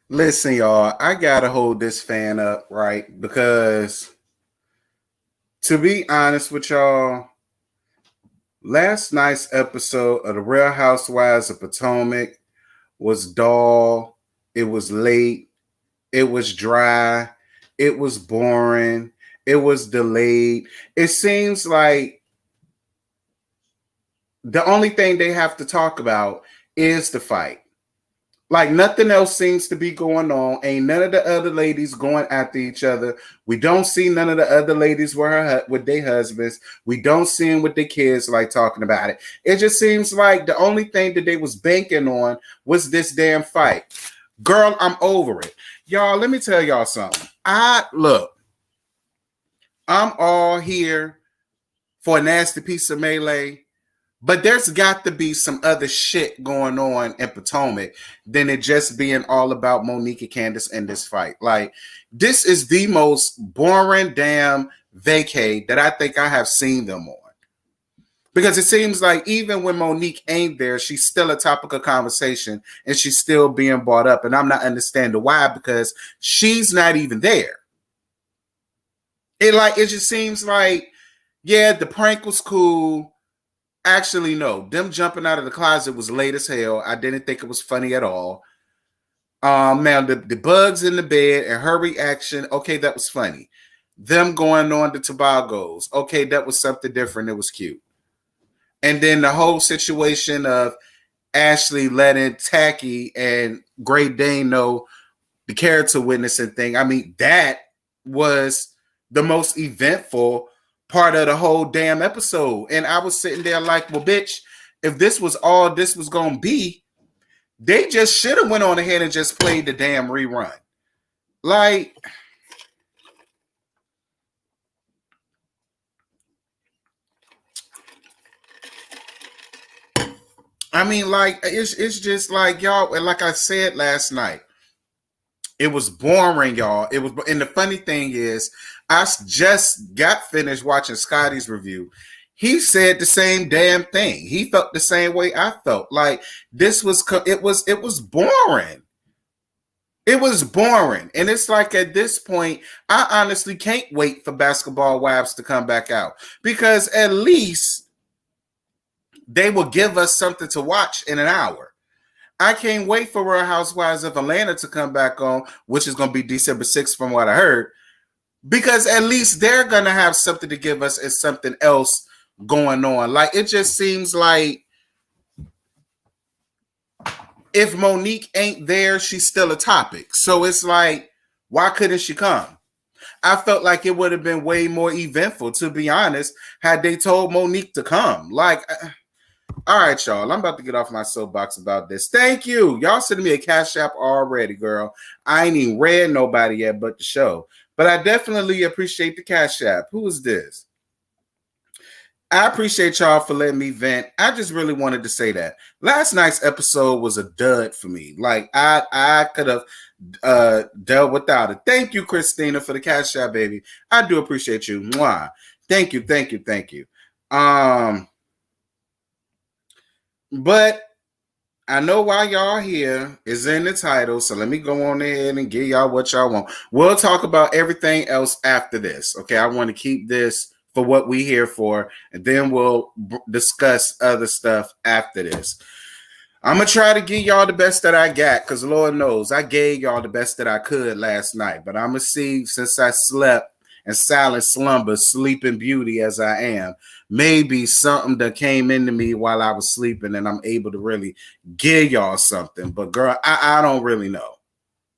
Listen, y'all, I gotta hold this fan up, right? Because to be honest with y'all, last night's episode of The Real Housewives of Potomac was dull. It was late. It was dry. It was boring. It was delayed. It seems like the only thing they have to talk about is the fight. Like nothing else seems to be going on. Ain't none of the other ladies going after each other. We don't see none of the other ladies with their husbands. We don't see them with their kids like talking about it. It just seems like the only thing that they was banking on was this damn fight. Girl, I'm over it. Y'all, let me tell y'all something. I'm all here for a nasty piece of melee. But there's got to be some other shit going on in Potomac than it just being all about Monique and Candace in this fight. Like, this is the most boring damn vacay that I think I have seen them on. Because it seems like even when Monique ain't there, she's still a topic of conversation and she's still being brought up. And I'm not understanding why, because she's not even there. It just seems like, yeah, the prank was cool. Actually, no. Them jumping out of the closet was late as hell. I didn't think it was funny at all. Man, the bugs in the bed and her reaction, okay, that was funny. Them going on the tobaggos, okay, that was something different. It was cute. And then the whole situation of Ashley letting Tacky and Great Dane know the character witnessing thing. I mean, that was the most eventful part of the whole damn episode. And I was sitting there like, well, bitch, if this was all this was going to be, they just should have went on ahead and just played the damn rerun. Like, I mean, like, it's just like, y'all, and like I said last night, it was boring, y'all. It was, and the funny thing is, I just got finished watching Scotty's review. He said the same damn thing. He felt the same way I felt. Like it was boring. It was boring. And it's like at this point, I honestly can't wait for Basketball Wives to come back out because at least they will give us something to watch in an hour. I can't wait for Real Housewives of Atlanta to come back on, which is going to be December 6th from what I heard, because at least they're going to have something to give us as something else going on. Like, it just seems like if Monique ain't there, she's still a topic. So it's like, why couldn't she come? I felt like it would have been way more eventful, to be honest, had they told Monique to come. Like, all right, y'all. I'm about to get off my soapbox about this. Thank you. Y'all sending me a cash app already, girl. I ain't even read nobody yet but the show. But I definitely appreciate the cash app. Who is this? I appreciate y'all for letting me vent. I just really wanted to say that. Last night's episode was a dud for me. Like, I could have dealt without it. Thank you, Christina, for the cash app, baby. I do appreciate you. Mwah. Thank you, thank you, thank you. But I know why y'all here is in the title, so let me go on ahead and give y'all what y'all want. We'll talk about everything else after this. Okay, I want to keep this for what we here for, and then we'll discuss other stuff after this. I'm going to try to give y'all the best that I got, because Lord knows I gave y'all the best that I could last night, but I'm going to see, since I slept and silent slumber, sleeping beauty as I am, maybe something that came into me while I was sleeping and I'm able to really give y'all something. But girl, I don't really know.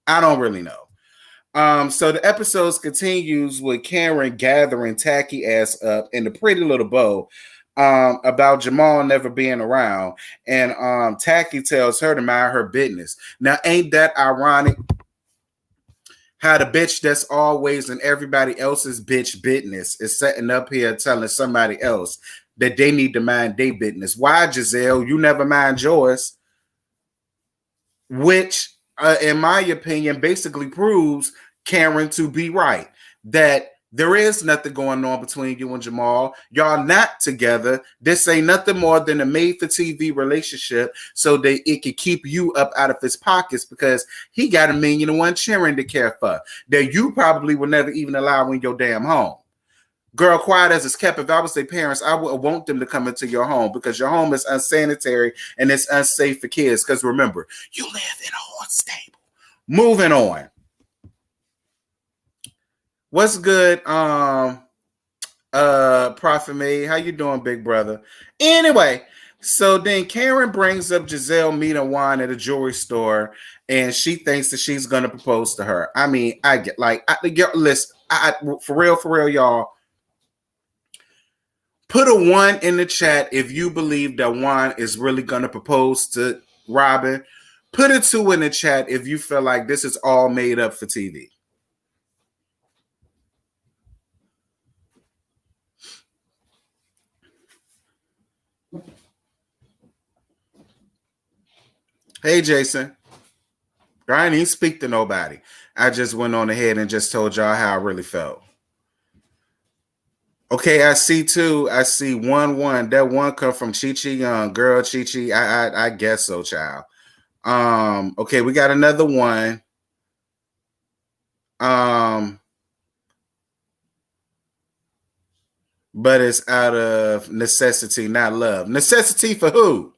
I don't really know. So the episodes continues with Karen gathering Tacky ass up in the pretty little bow about Jamal never being around. And Tacky tells her to mind her business. Now, ain't that ironic? How the bitch that's always in everybody else's bitch business is sitting up here telling somebody else that they need to mind their business. Why, Giselle? You never mind yours. Which, in my opinion, basically proves Karen to be right. That There is nothing going on between you and Jamal. Y'all not together. This ain't nothing more than a made-for-TV relationship so that it can keep you up out of his pockets because he got $1,000,001 children to care for that you probably will never even allow in your damn home. Girl, quiet as it's kept. If I was their parents, I would want them to come into your home because your home is unsanitary and it's unsafe for kids. Because remember, you live in a horse stable. Moving on. What's good, Prophet May? How you doing, big brother? Anyway, so then Karen brings up Giselle meeting Juan at a jewelry store, and she thinks that she's gonna propose to her. I mean, I get listen, for real, y'all. Put a 1 in the chat if you believe that Juan is really gonna propose to Robin. Put a 2 in the chat if you feel like this is all made up for TV. Hey, Jason. I didn't even speak to nobody. I just went on ahead and just told y'all how I really felt. Okay, I see 2. I see 1. That 1 come from Chi Young. Girl, Chi. I guess so, child. Okay, we got another 1. But it's out of necessity, not love. Necessity for who?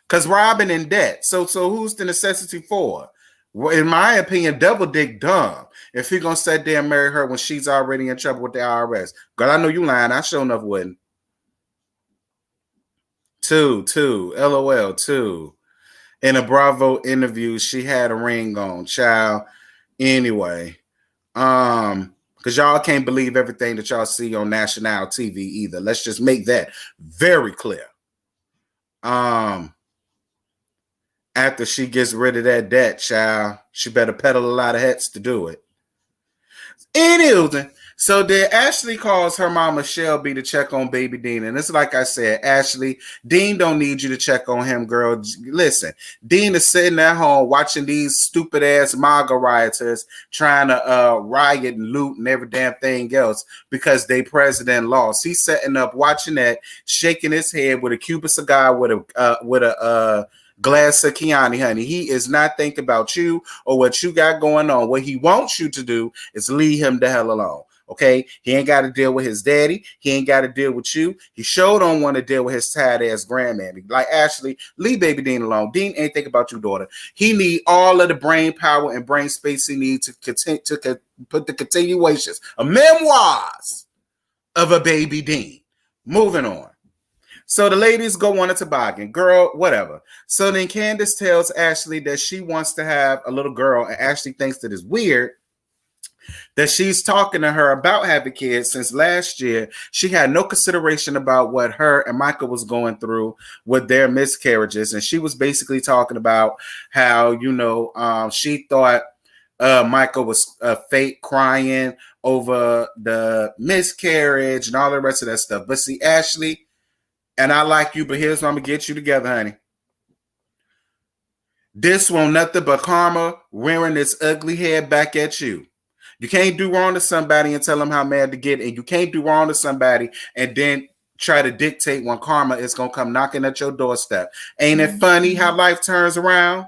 Because Robin in debt. So who's the necessity for? Well, in my opinion, double dick dumb. If he gonna sit there and marry her when she's already in trouble with the IRS. Girl, I know you lying. I sure enough wouldn't. 2. LOL 2. In a Bravo interview, she had a ring on, child. Anyway, because y'all can't believe everything that y'all see on national TV either. Let's just make that very clear. After she gets rid of that debt, child, she better peddle a lot of hats to do it. Anyway, so then Ashley calls her mama Shelby to check on baby Dean. And it's like I said, Ashley, Dean don't need you to check on him, girl. Listen, Dean is sitting at home watching these stupid ass MAGA rioters trying to riot and loot and every damn thing else because they president lost. He's sitting up watching that, shaking his head with a Cuban cigar with a glass of Kiani, honey. He is not thinking about you or what you got going on. What he wants you to do is leave him the hell alone. Okay, he ain't got to deal with his daddy. He ain't got to deal with you. He sure don't want to deal with his tired ass grandmammy. Like Ashley, leave baby Dean alone. Dean ain't think about you, daughter. He need all of the brain power and brain space he needs to put the continuations of memoirs of a baby Dean. Moving on. So the ladies go on a toboggan. Girl, whatever. So then Candace tells Ashley that she wants to have a little girl, and Ashley thinks that it's weird that she's talking to her about having kids since last year. She had no consideration about what her and Michael was going through with their miscarriages. And she was basically talking about how, she thought Michael was fake crying over the miscarriage and all the rest of that stuff. But see, Ashley, and I like you, but here's what I'm going to get you together, honey. This won't nothing but karma rearing its ugly head back at you. You can't do wrong to somebody and tell them how mad to get, and you can't do wrong to somebody and then try to dictate when karma is going to come knocking at your doorstep. Ain't it funny how life turns around?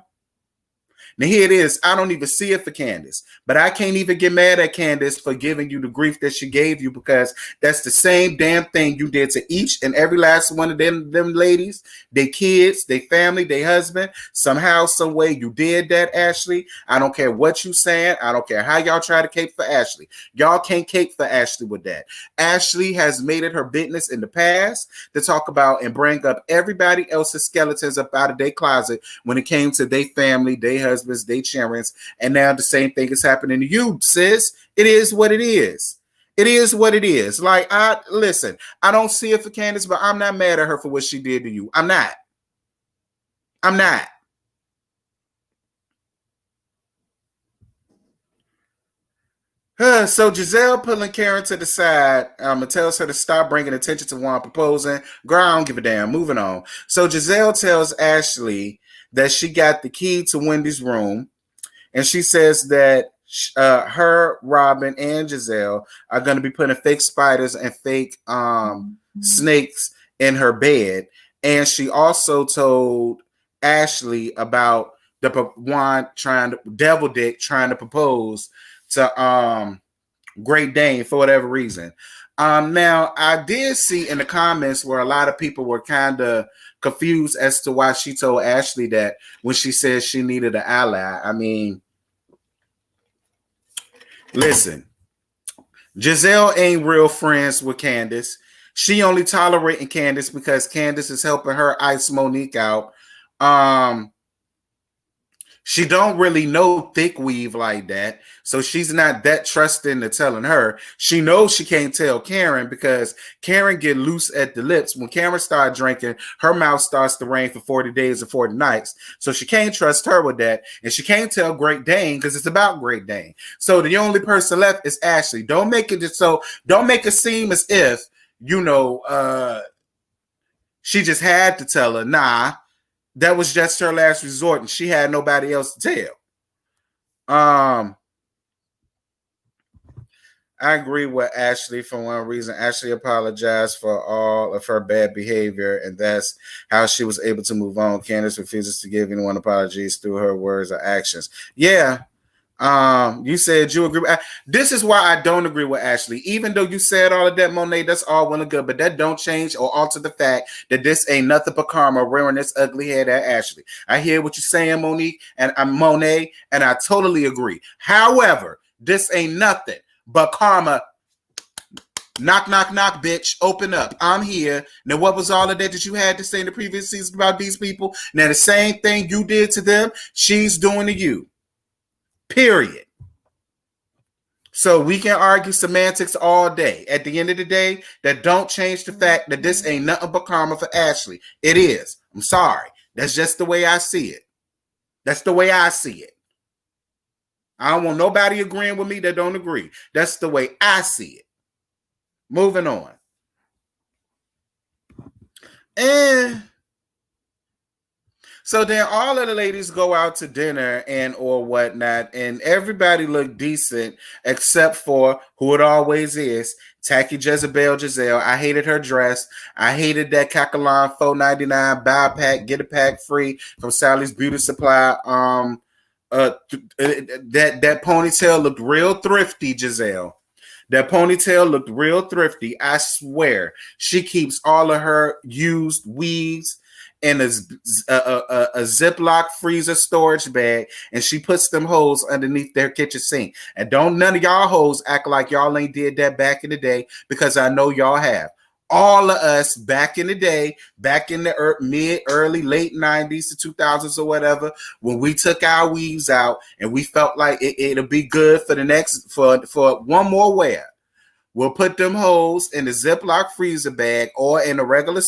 Now here it is. I don't even see it for Candace, but I can't even get mad at Candace for giving you the grief that she gave you because that's the same damn thing you did to each and every last one of them ladies, their kids, their family, their husband. Somehow, some way you did that, Ashley. I don't care what you saying. I don't care how y'all try to cape for Ashley. Y'all can't cape for Ashley with that. Ashley has made it her business in the past to talk about and bring up everybody else's skeletons up out of their closet when it came to their family, their husband, they children, and now the same thing is happening to you, sis. It is what it is. It is what it is. Like, I don't see it for Candace, but I'm not mad at her for what she did to you. I'm not. So Giselle pulling Karen to the side and tells her to stop bringing attention to Juan proposing. Girl, I don't give a damn. Moving on. So Giselle tells Ashley that she got the key to Wendy's room, and she says that her, Robin, and Giselle are going to be putting fake spiders and fake snakes in her bed. And she also told Ashley about the Devil Dick trying to propose to Great Dane for whatever reason. Now I did see in the comments where a lot of people were kind of confused as to why she told Ashley that when she said she needed an ally. I mean, listen, Giselle ain't real friends with Candace. She only tolerating Candace because Candace is helping her ice Monique out. She don't really know thick weave like that, so she's not that trusting to telling her. She knows she can't tell Karen because Karen get loose at the lips. When Karen starts drinking, her mouth starts to rain for 40 days and 40 nights. So she can't trust her with that, and she can't tell Great Dane because it's about Great Dane. So the only person left is Ashley. Don't make it seem as if she just had to tell her. Nah. That was just her last resort, and she had nobody else to tell. I agree with Ashley for one reason. Ashley apologized for all of her bad behavior, and that's how she was able to move on. Candace refuses to give anyone apologies through her words or actions. Yeah. You said you agree. This is why I don't agree with Ashley. Even though you said all of that, Monet, that's all well and good, but that don't change or alter the fact that this ain't nothing but karma rearing this ugly head at Ashley. I hear what you're saying, Monique, and I'm Monet, and I totally agree. However, this ain't nothing but karma. Knock, knock, knock, bitch. Open up. I'm here. Now, what was all of that you had to say in the previous season about these people? Now, the same thing you did to them, she's doing to you. Period. So we can argue semantics all day. At the end of the day, that don't change the fact that this ain't nothing but karma for Ashley. It is. I'm sorry. That's just the way I see it. That's the way I see it. I don't want nobody agreeing with me that don't agree. That's the way I see it. Moving on. And so then all of the ladies go out to dinner and or whatnot, and everybody looked decent except for who it always is, Tacky Jezebel Giselle. I hated her dress. I hated that Kakalon $4.99 buy a pack, get a pack free from Sally's Beauty Supply. That ponytail looked real thrifty, Giselle. That ponytail looked real thrifty. I swear. She keeps all of her used weaves in a Ziploc freezer storage bag, and she puts them hoes underneath their kitchen sink. And don't none of y'all hoes act like y'all ain't did that back in the day, because I know y'all have. All of us back in the day, back in the early, late 90s to 2000s or whatever, when we took our weaves out and we felt like it'll be good for the next, for one more wear. We'll put them hoes in the Ziploc freezer bag or in a regular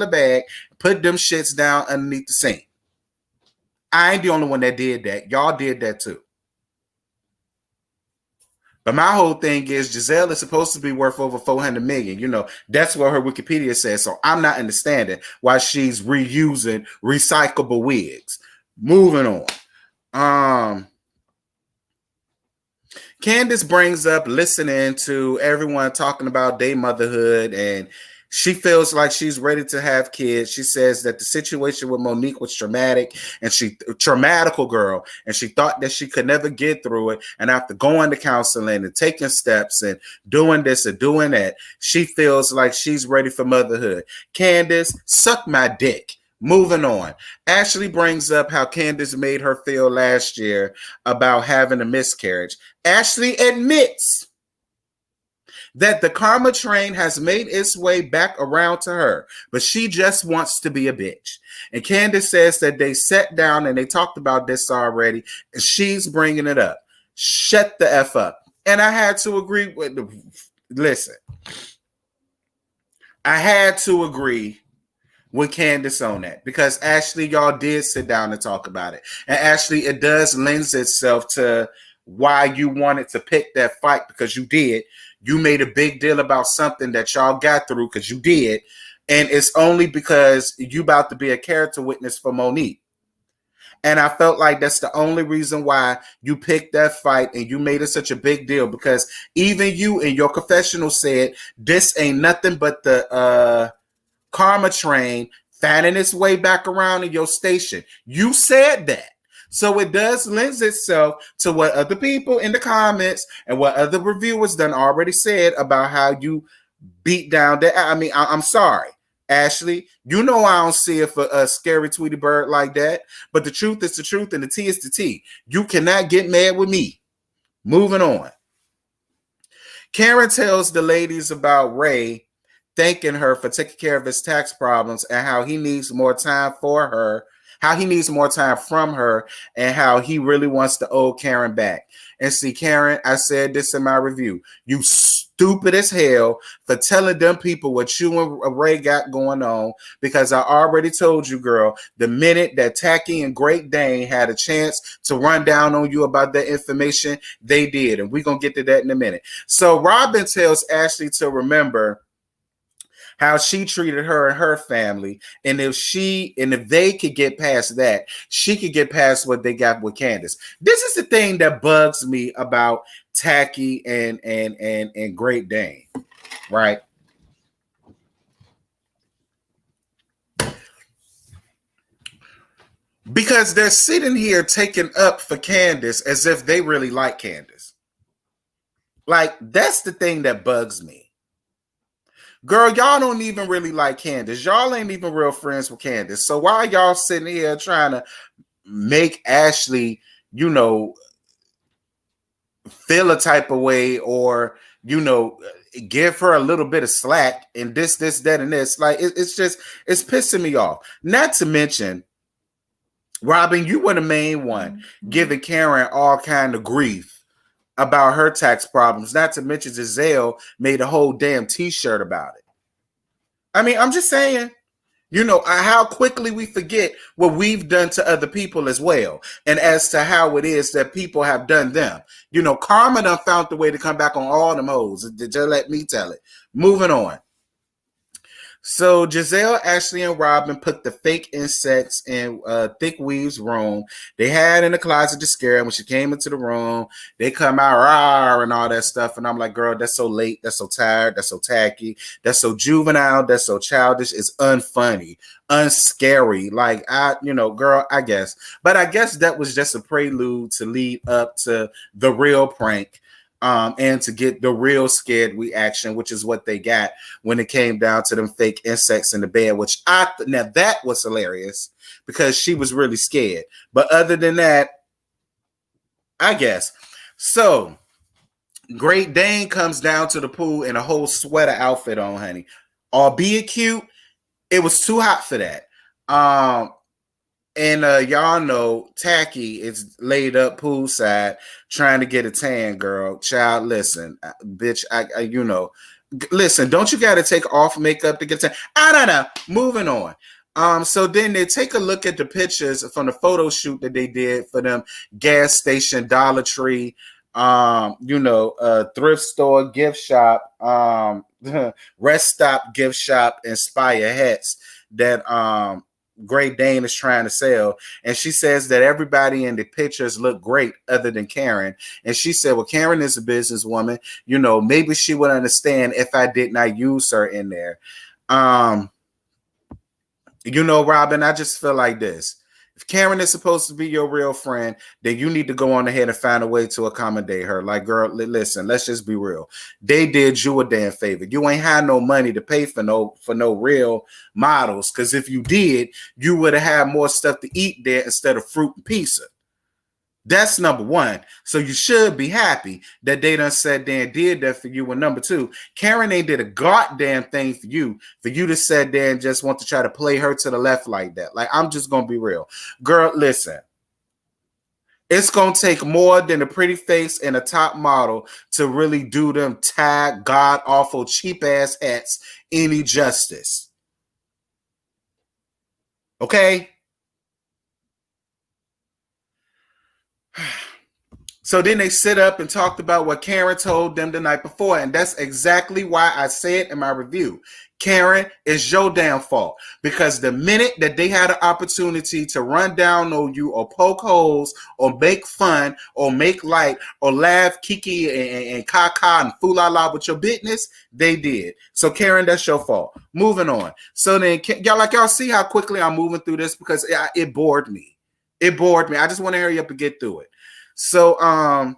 bag, put them shits down underneath the sink. I ain't the only one that did that. Y'all did that too. But my whole thing is Giselle is supposed to be worth over 400 million. You know, that's what her Wikipedia says. So I'm not understanding why she's reusing recyclable wigs. Moving on. Candace brings up listening to everyone talking about their motherhood, and she feels like she's ready to have kids. She says that the situation with Monique was traumatic, and traumatical girl, and she thought that she could never get through it. And after going to counseling and taking steps and doing this and doing that, she feels like she's ready for motherhood. Candace, suck my dick. Moving on. Ashley brings up how Candace made her feel last year about having a miscarriage. Ashley admits that the karma train has made its way back around to her, but she just wants to be a bitch. And Candace says that they sat down and they talked about this already, and she's bringing it up. Shut the F up. And I had to agree with listen. I had to agree with Candace on that, because Ashley, y'all did sit down and talk about it. And Ashley, it does lends itself to why you wanted to pick that fight, because you did. You made a big deal about something that y'all got through, because you did. And it's only because you about to be a character witness for Monique. And I felt like that's the only reason why you picked that fight and you made it such a big deal, because even you in your confessional said this ain't nothing but the karma train finding its way back around in your station. You said that. So it does lend itself to what other people in the comments and what other reviewers done already said about how you beat down that. I mean, I'm sorry, Ashley. You know I don't see it for a scary Tweety bird like that. But the truth is the truth, and the tea is the tea. You cannot get mad with me. Moving on. Karen tells the ladies about Ray thanking her for taking care of his tax problems and how he needs more time for her, how he needs more time from her, and how he really wants to owe Karen back. And see, Karen, I said this in my review. You stupid as hell for telling them people what you and Ray got going on, because I already told you, girl, the minute that Tacky and Great Dane had a chance to run down on you about that information, they did. And we're going to get to that in a minute. So Robin tells Ashley to remember how she treated her and her family, and if they could get past that, she could get past what they got with Candace. This is the thing that bugs me about Tacky and Great Dane, right? Because they're sitting here taking up for Candace as if they really like Candace. Like, that's the thing that bugs me. Girl, y'all don't even really like Candace. Y'all ain't even real friends with Candace. So why y'all sitting here trying to make Ashley, feel a type of way, or, give her a little bit of slack and this, that, and this? Like, it's pissing me off. Not to mention, Robin, you were the main one giving Karen all kind of grief about her tax problems. Not to mention Giselle made a whole damn t-shirt about it. I mean, I'm just saying, how quickly we forget what we've done to other people as well. And as to how it is that people have done them. Karma done found the way to come back on all them hoes. Just let me tell it. Moving on. So Giselle, Ashley, and Robin put the fake insects in Thick Weave's room. They had in the closet to scare her. When she came into the room, they come out rah, and all that stuff. And I'm like, girl, that's so late. That's so tired. That's so tacky. That's so juvenile. That's so childish. It's unfunny, unscary. Like, girl, I guess. But I guess that was just a prelude to lead up to the real prank. And to get the real scared reaction, which is what they got when it came down to them fake insects in the bed, which now that was hilarious because she was really scared. But other than that, I guess. So Great Dane comes down to the pool in a whole sweater outfit on, honey. Albeit cute, it was too hot for that. And y'all know Tacky is laid up poolside trying to get a tan, girl. Child, listen, bitch, listen, don't you got to take off makeup to get tan? I don't know. Moving on. So then they take a look at the pictures from the photo shoot that they did for them gas station, Dollar Tree, thrift store, gift shop, rest stop, gift shop, Inspire hats that Great Dane is trying to sell. And she says that everybody in the pictures look great other than Karen. And she said, well, Karen is a businesswoman. Maybe she would understand if I did not use her in there. Robin, I just feel like this. If Karen is supposed to be your real friend, then you need to go on ahead and find a way to accommodate her. Like, girl, listen, let's just be real. They did you a damn favor. You ain't had no money to pay for no real models. Because if you did, you would have had more stuff to eat there instead of fruit and pizza. That's number one. So you should be happy that they done sat there and did that for you. And number two, Karen ain't did a goddamn thing for you to sit there and just want to try to play her to the left like that. Like, I'm just going to be real. Girl, listen. It's going to take more than a pretty face and a top model to really do them tag god-awful cheap-ass hats any justice. Okay? So then they sit up and talked about what Karen told them the night before. And that's exactly why I said in my review, Karen, is your damn fault. Because the minute that they had an opportunity to run down on you or poke holes or make fun or make light or laugh, kiki and kaka and foo-la-la with your business, they did. So Karen, that's your fault. Moving on. So then, y'all see how quickly I'm moving through this because it bored me. It bored me. I just want to hurry up and get through it. So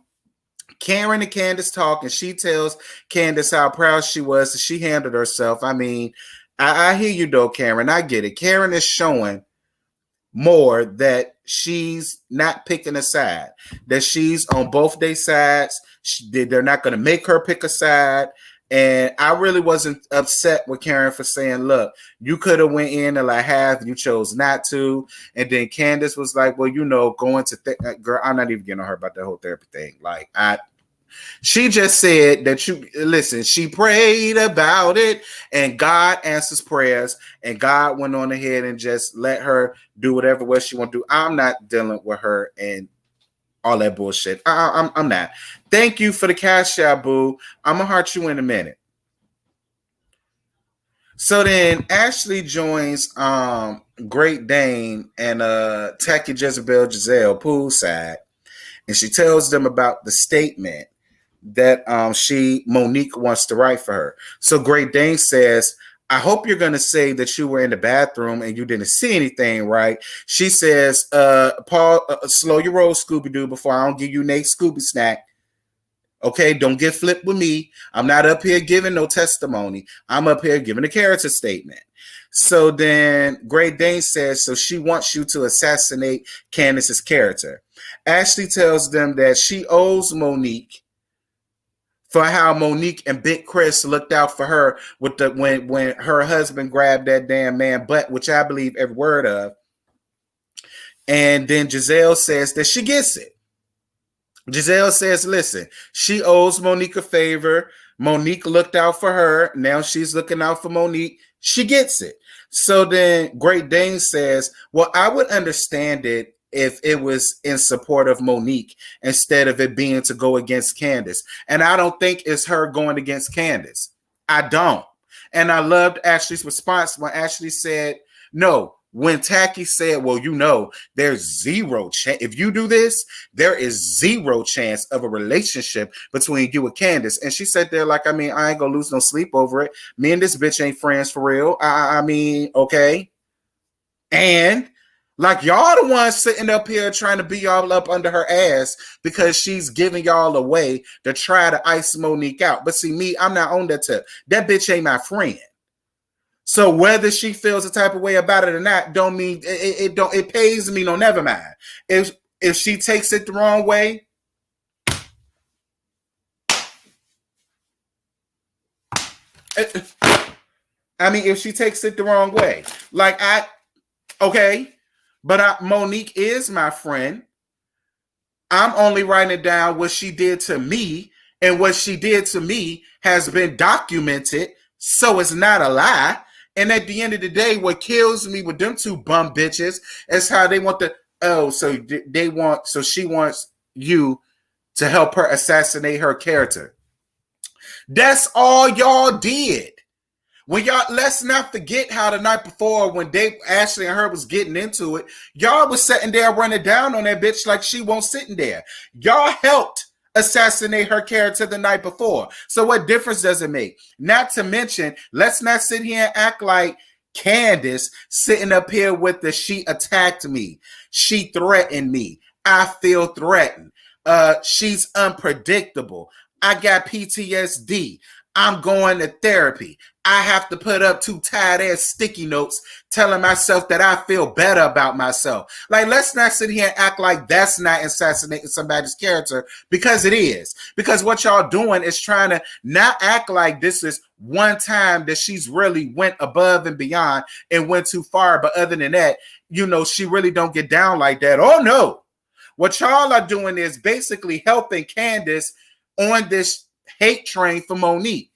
Karen and Candace talk, and she tells Candace how proud she was that she handled herself. I mean, I hear you though, Karen. I get it. Karen is showing more that she's not picking a side, that she's on both their sides. They're not going to make her pick a side. And I really wasn't upset with Karen for saying, look, you could have went in and like half, you chose not to. And then Candace was like, well, going to girl, I'm not even getting on her about the whole therapy thing. Like she just said that she prayed about it and God answers prayers, and God went on ahead and just let her do whatever way she want to do. I'm not dealing with her and all that bullshit. I'm not. Thank you for the cash out, boo. I'm gonna heart you in a minute. So then Ashley joins Great Dane and Tacky Jezebel Giselle poolside, and she tells them about the statement that Monique wants to write for her. So Great Dane says, I hope you're going to say that you were in the bathroom and you didn't see anything, right? She says, Paul, slow your roll, Scooby-Doo, before I don't give you Nate Scooby snack. Okay, don't get flipped with me. I'm not up here giving no testimony. I'm up here giving a character statement. So then Great Dane says, so she wants you to assassinate Candace's character. Ashley tells them that she owes Monique for how Monique and Big Chris looked out for her with when her husband grabbed that damn man butt, which I believe every word of. And then Giselle says that she gets it. Giselle says, listen, she owes Monique a favor. Monique looked out for her. Now she's looking out for Monique. She gets it. So then Great Dane says, well, I would understand it if it was in support of Monique instead of it being to go against Candace. And I don't think it's her going against Candace. I don't. And I loved Ashley's response when Ashley said, no. When Tacky said, well, there's zero chance. If you do this, there is zero chance of a relationship between you and Candace. And she said there, like, I mean, I ain't gonna lose no sleep over it. Me and this bitch ain't friends for real. I mean, okay. And like, y'all the ones sitting up here trying to be y'all up under her ass because she's giving y'all a way to try to ice Monique out. But see, me, I'm not on that tip. That bitch ain't my friend. So whether she feels a type of way about it or not, don't mean it pays me no, never mind. If she takes it the wrong way, if she takes it the wrong way, but Monique is my friend. I'm only writing down what she did to me, and what she did to me has been documented, so it's not a lie. And at the end of the day, what kills me with them two bum bitches is how they want so she wants you to help her assassinate her character. That's all y'all did. Let's not forget how the night before when Ashley and her was getting into it, y'all was sitting there running down on that bitch like she won't sitting there. Y'all helped assassinate her character the night before. So what difference does it make? Not to mention, let's not sit here and act like Candace sitting up here with she attacked me. She threatened me. I feel threatened. She's unpredictable. I got PTSD. I'm going to therapy. I have to put up 2 tired ass sticky notes telling myself that I feel better about myself. Like, let's not sit here and act like that's not assassinating somebody's character, because it is. Because what y'all doing is trying to not act like this is one time that she's really went above and beyond and went too far. But other than that, she really don't get down like that. Oh no. What y'all are doing is basically helping Candace on this hate train for Monique.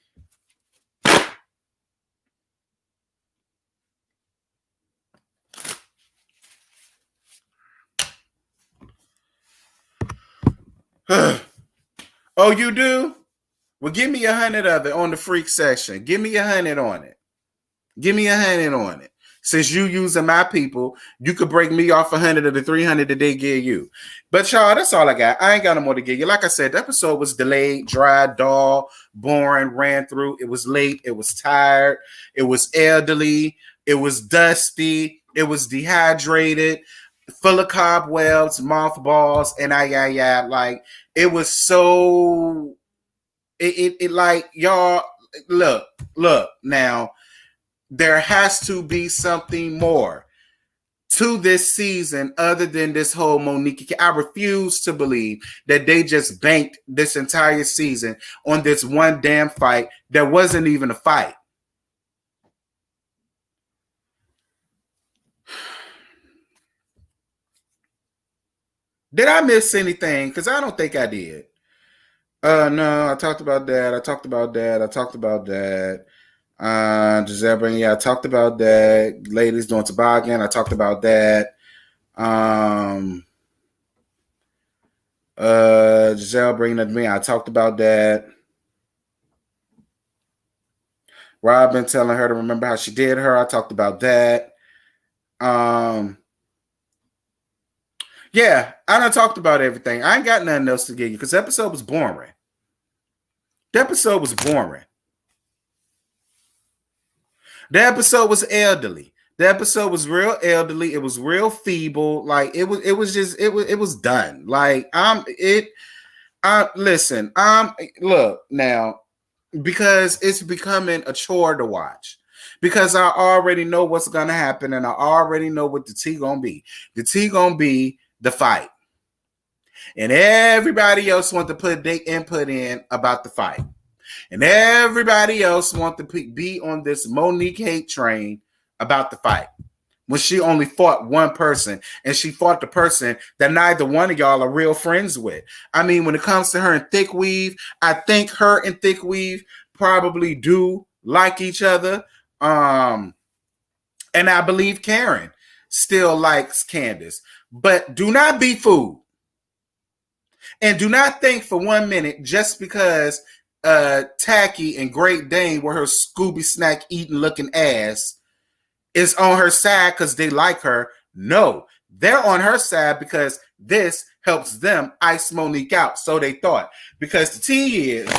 Oh, you do? Well, give me 100 of it on the freak section. Give me 100 on it. Give me 100 on it. Since you using my people, you could break me off 100 of the 300 that they give you. But y'all, that's all I got. I ain't got no more to give you. Like I said, the episode was delayed, dry, dull, boring, ran through. It was late. It was tired. It was elderly. It was dusty. It was dehydrated, full of cobwebs, mothballs, and like it was so. It like y'all look now. There has to be something more to this season other than this whole Monique. I refuse to believe that they just banked this entire season on this one damn fight that wasn't even a fight. Did I miss anything? Because I don't think I did. No, I talked about that. Giselle Bring, I talked about that. Ladies doing toboggan, I talked about that. Giselle bringing it to me, I talked about that. Robin telling her to remember how she did her, I talked about that. Yeah, I done talked about everything. I ain't got nothing else to give you because the episode was boring. The episode was elderly. The episode was real elderly. It was real feeble. Like it was done. Like look now, because it's becoming a chore to watch. Because I already know what's gonna happen, and I already know what the tea gonna be. The tea gonna be the fight. And everybody else want to put their input in about the fight. And everybody else want to be on this Monique hate train about the fight. When she only fought one person, and she fought the person that neither one of y'all are real friends with. I mean, when it comes to her and Thick Weave, I think her and Thick Weave probably do like each other. And I believe Karen still likes Candace. But do not be fooled. And do not think for 1 minute just because Tacky and Great Dane were her Scooby Snack eating looking ass is on her side because they like her. No, they're on her side because this helps them ice Monique out. So they thought. Because the tea is,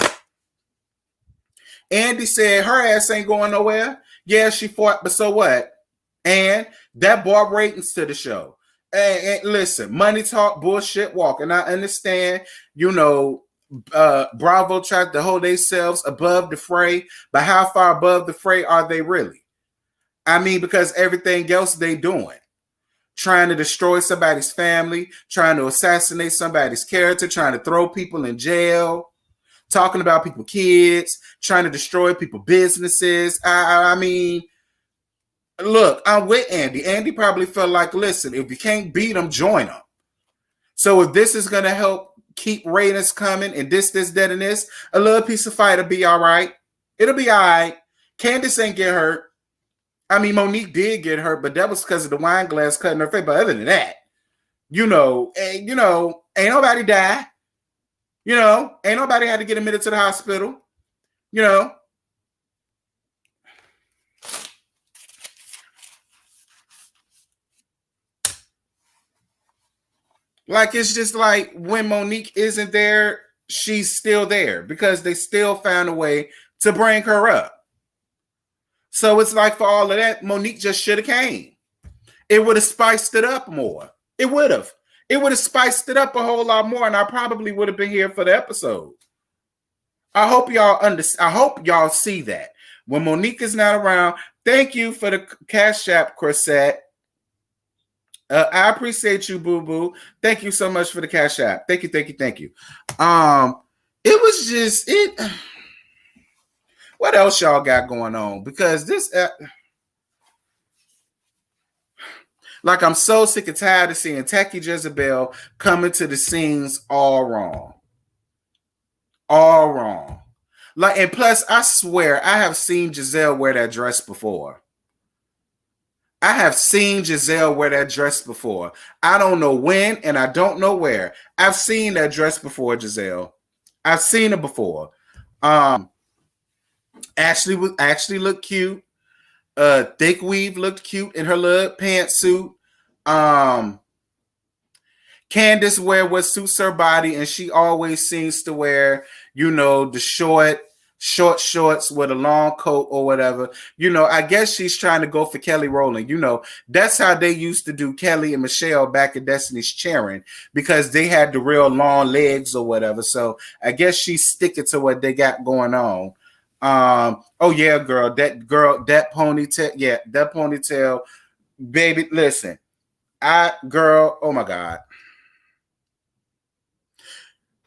Andy said her ass ain't going nowhere. Yeah, she fought, but so what? And that brought ratings to the show. And listen, money talk, bullshit walk. And I understand, Bravo tried to hold themselves above the fray, but how far above the fray are they really? I mean, because everything else they doing, trying to destroy somebody's family, trying to assassinate somebody's character, trying to throw people in jail, talking about people's kids, trying to destroy people's businesses. I mean, look, I'm with Andy. Andy probably felt like, listen, if you can't beat them, join them. So if this is going to help keep ratings coming and this, that, and this, a little piece of fight will be all right. It'll be all right. Candace ain't get hurt. I mean, Monique did get hurt, but that was because of the wine glass cutting her face. But other than that, ain't nobody die. Ain't nobody had to get admitted to the hospital. Like, it's just like when Monique isn't there, she's still there because they still found a way to bring her up. So it's like for all of that, Monique just should have came. It would have spiced it up more. It would have. It would have spiced it up a whole lot more, and I probably would have been here for the episode. I hope y'all see that. When Monique is not around, thank you for the Cash App, Corsette. I appreciate you, Boo Boo. Thank you so much for the Cash App. Thank you. It was just it. What else y'all got going on? Because this, like, I'm so sick and tired of seeing Tacky Jezebel coming to the scenes all wrong. All wrong. Like, and plus, I swear, I have seen Giselle wear that dress before. I have seen Giselle wear that dress before. I don't know when and I don't know where. I've seen that dress before, Giselle. I've seen it before. Ashley looked cute. Thick Weave looked cute in her little pantsuit. Candace wear what suits her body, and she always seems to wear, the short shorts with a long coat or whatever. I guess she's trying to go for Kelly Rowland. That's how they used to do Kelly and Michelle back in Destiny's Child, because they had the real long legs or whatever. So I guess she's sticking to what they got going on. Oh yeah, that ponytail, baby. Listen, oh my God.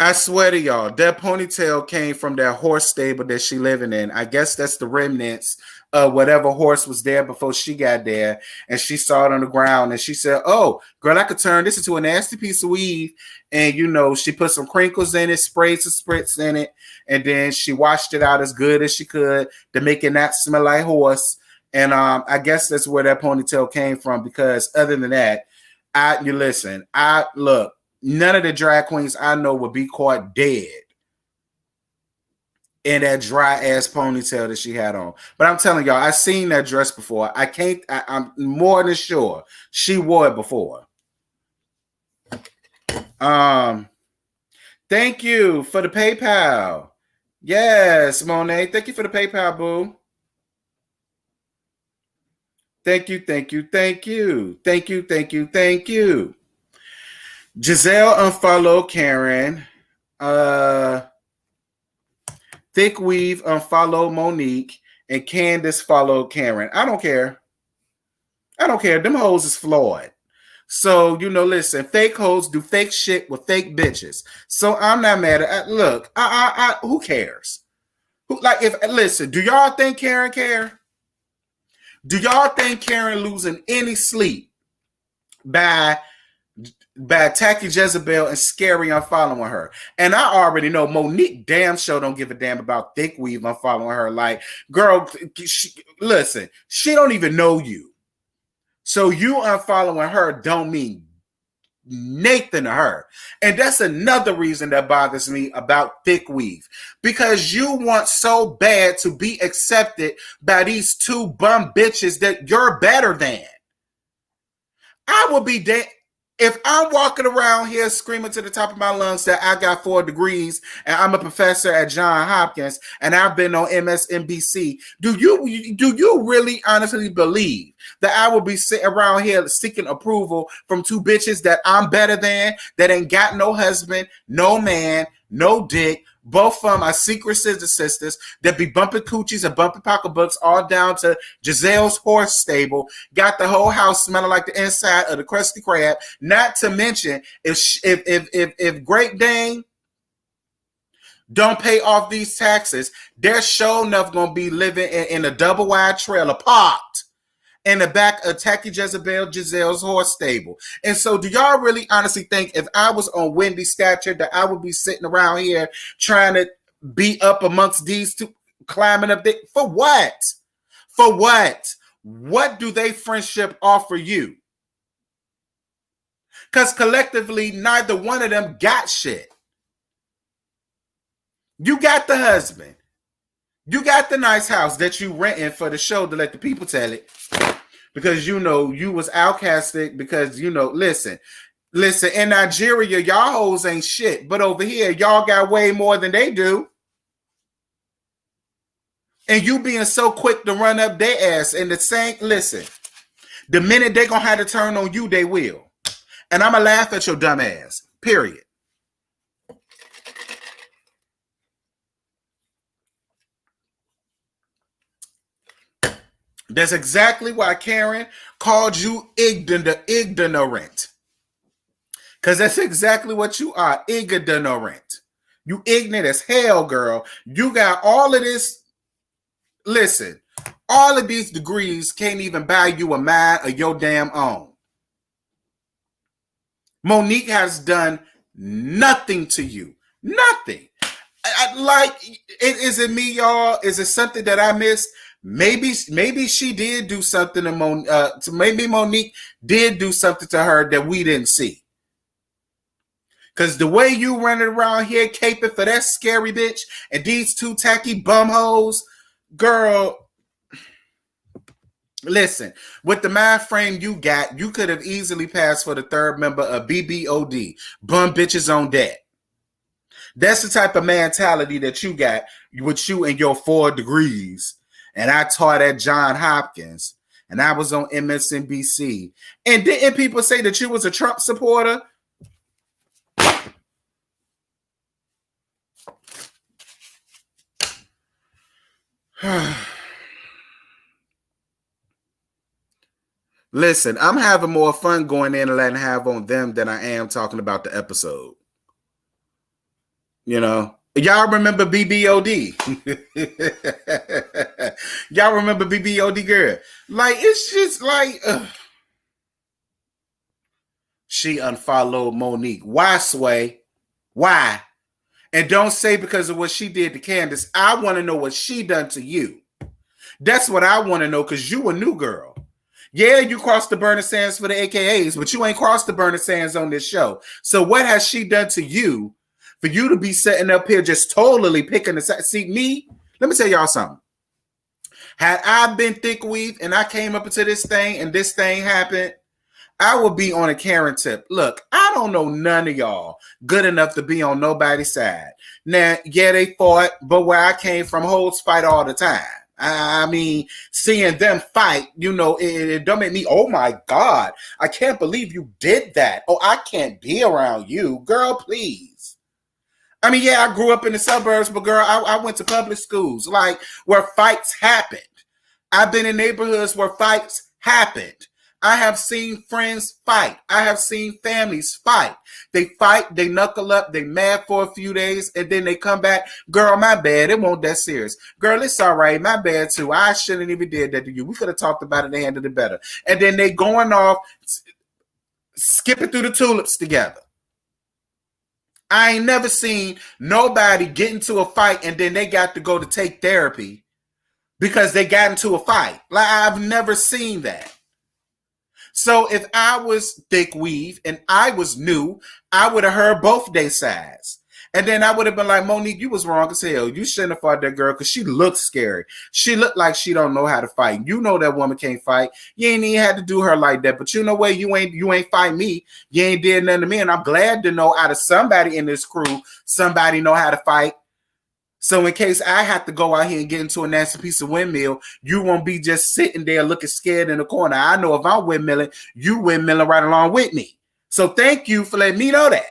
I swear to y'all, that ponytail came from that horse stable that she living in. I guess that's the remnants of whatever horse was there before she got there. And she saw it on the ground and she said, oh, girl, I could turn this into a nasty piece of weave. And, she put some crinkles in it, sprayed some spritz in it. And then she washed it out as good as she could to make it not smell like horse. And I guess that's where that ponytail came from, because other than that, look. None of the drag queens I know would be caught dead in that dry ass ponytail that she had on. But I'm telling y'all, I've seen that dress before. I'm more than sure she wore it before. Thank you for the PayPal. Yes, Monet. Thank you for the PayPal, boo. Thank you. Giselle unfollowed Karen. Thick Weave unfollowed Monique. And Candace followed Karen. I don't care. Them hoes is flawed. So, listen, fake hoes do fake shit with fake bitches. So I'm not mad at look, who cares? Do y'all think Karen care? Do y'all think Karen losing any sleep by Tacky Jezebel and Scary unfollowing her? And I already know Monique damn sure don't give a damn about Thick Weave unfollowing her. Like, girl, listen, she don't even know you. So you unfollowing her don't mean Nathan to her. And that's another reason that bothers me about Thick Weave. Because you want so bad to be accepted by these two bum bitches that you're better than. I would be dead. If I'm walking around here screaming to the top of my lungs that I got 4 degrees and I'm a professor at Johns Hopkins and I've been on MSNBC, do you really honestly believe that I will be sitting around here seeking approval from two bitches that I'm better than, that ain't got no husband, no man, no dick? Both of them are secret sisters that be bumping coochies and bumping pocketbooks all down to Giselle's horse stable. Got the whole house smelling like the inside of the Krusty Krab. Not to mention, if Great Dane don't pay off these taxes, they're sure enough going to be living in a double wide trailer parked in the back of Tacky Giselle's horse stable. And so do y'all really honestly think if I was on Wendy's stature that I would be sitting around here trying to be up amongst these two, climbing up there? For what? For what? What do they friendship offer you? Because collectively, neither one of them got shit. You got the husband. You got the nice house that you renting for the show to let the people tell it. Because, you was outcasted because, listen, in Nigeria, y'all hoes ain't shit. But over here, y'all got way more than they do. And you being so quick to run up their ass. And listen, the minute they gonna have to turn on you, they will. And I'm gonna laugh at your dumb ass. Period. That's exactly why Karen called you ignorant. Because that's exactly what you are, ignorant. You ignorant as hell, girl. You got all of this. Listen, all of these degrees can't even buy you a mind of your damn own. Monique has done nothing to you. Nothing. Is it me, y'all? Is it something that I missed? Maybe she did do something to maybe Monique did do something to her that we didn't see. Cause the way you running around here caping for that scary bitch and these two tacky bumhoes, girl. Listen, with the mind frame you got, you could have easily passed for the third member of BBOD, bum bitches on deck. That's the type of mentality that you got with you and your 4 degrees. And I taught at Johns Hopkins, and I was on MSNBC. And didn't people say that you was a Trump supporter? Listen, I'm having more fun going in and letting have on them than I am talking about the episode. You know, y'all remember BBOD? Y'all remember BBOD girl? Like, it's just like, she unfollowed Monique. Why, Sway? Why? And don't say because of what she did to Candace. I want to know what she done to you. That's what I want to know, because you a new girl. Yeah, you crossed the burning sands for the AKAs, but you ain't crossed the burning sands on this show. So what has she done to you for you to be sitting up here just totally picking the side? See, me, let me tell y'all something. Had I been thick weave and I came up into this thing and this thing happened, I would be on a Karen tip. Look, I don't know none of y'all good enough to be on nobody's side. Now, yeah, they fought, but where I came from, hoes fight all the time. I mean, seeing them fight, you know, it don't make me, oh my God, I can't believe you did that. Oh, I can't be around you. Girl, please. I mean, yeah, I grew up in the suburbs, but girl, I went to public schools, like where fights happened. I've been in neighborhoods where fights happened. I have seen friends fight. I have seen families fight. They fight, they knuckle up, they mad for a few days, and then they come back. Girl, my bad. It won't that serious. Girl, it's all right. My bad too. I shouldn't even did that to you. We could have talked about it and handled it better. And then they going off, skipping through the tulips together. I ain't never seen nobody get into a fight and then they got to go to take therapy because they got into a fight. Like, I've never seen that. So if I was thick weave and I was new, I would have heard both their sides. And then I would have been like, Monique, you was wrong as hell. You shouldn't have fought that girl because she looked scary. She looked like she don't know how to fight. You know that woman can't fight. You ain't even had to do her like that. But you know what? You ain't fight me. You ain't did nothing to me. And I'm glad to know out of somebody in this crew, somebody know how to fight. So in case I have to go out here and get into a nasty piece of windmill, you won't be just sitting there looking scared in the corner. I know if I'm windmilling, you windmilling right along with me. So thank you for letting me know that.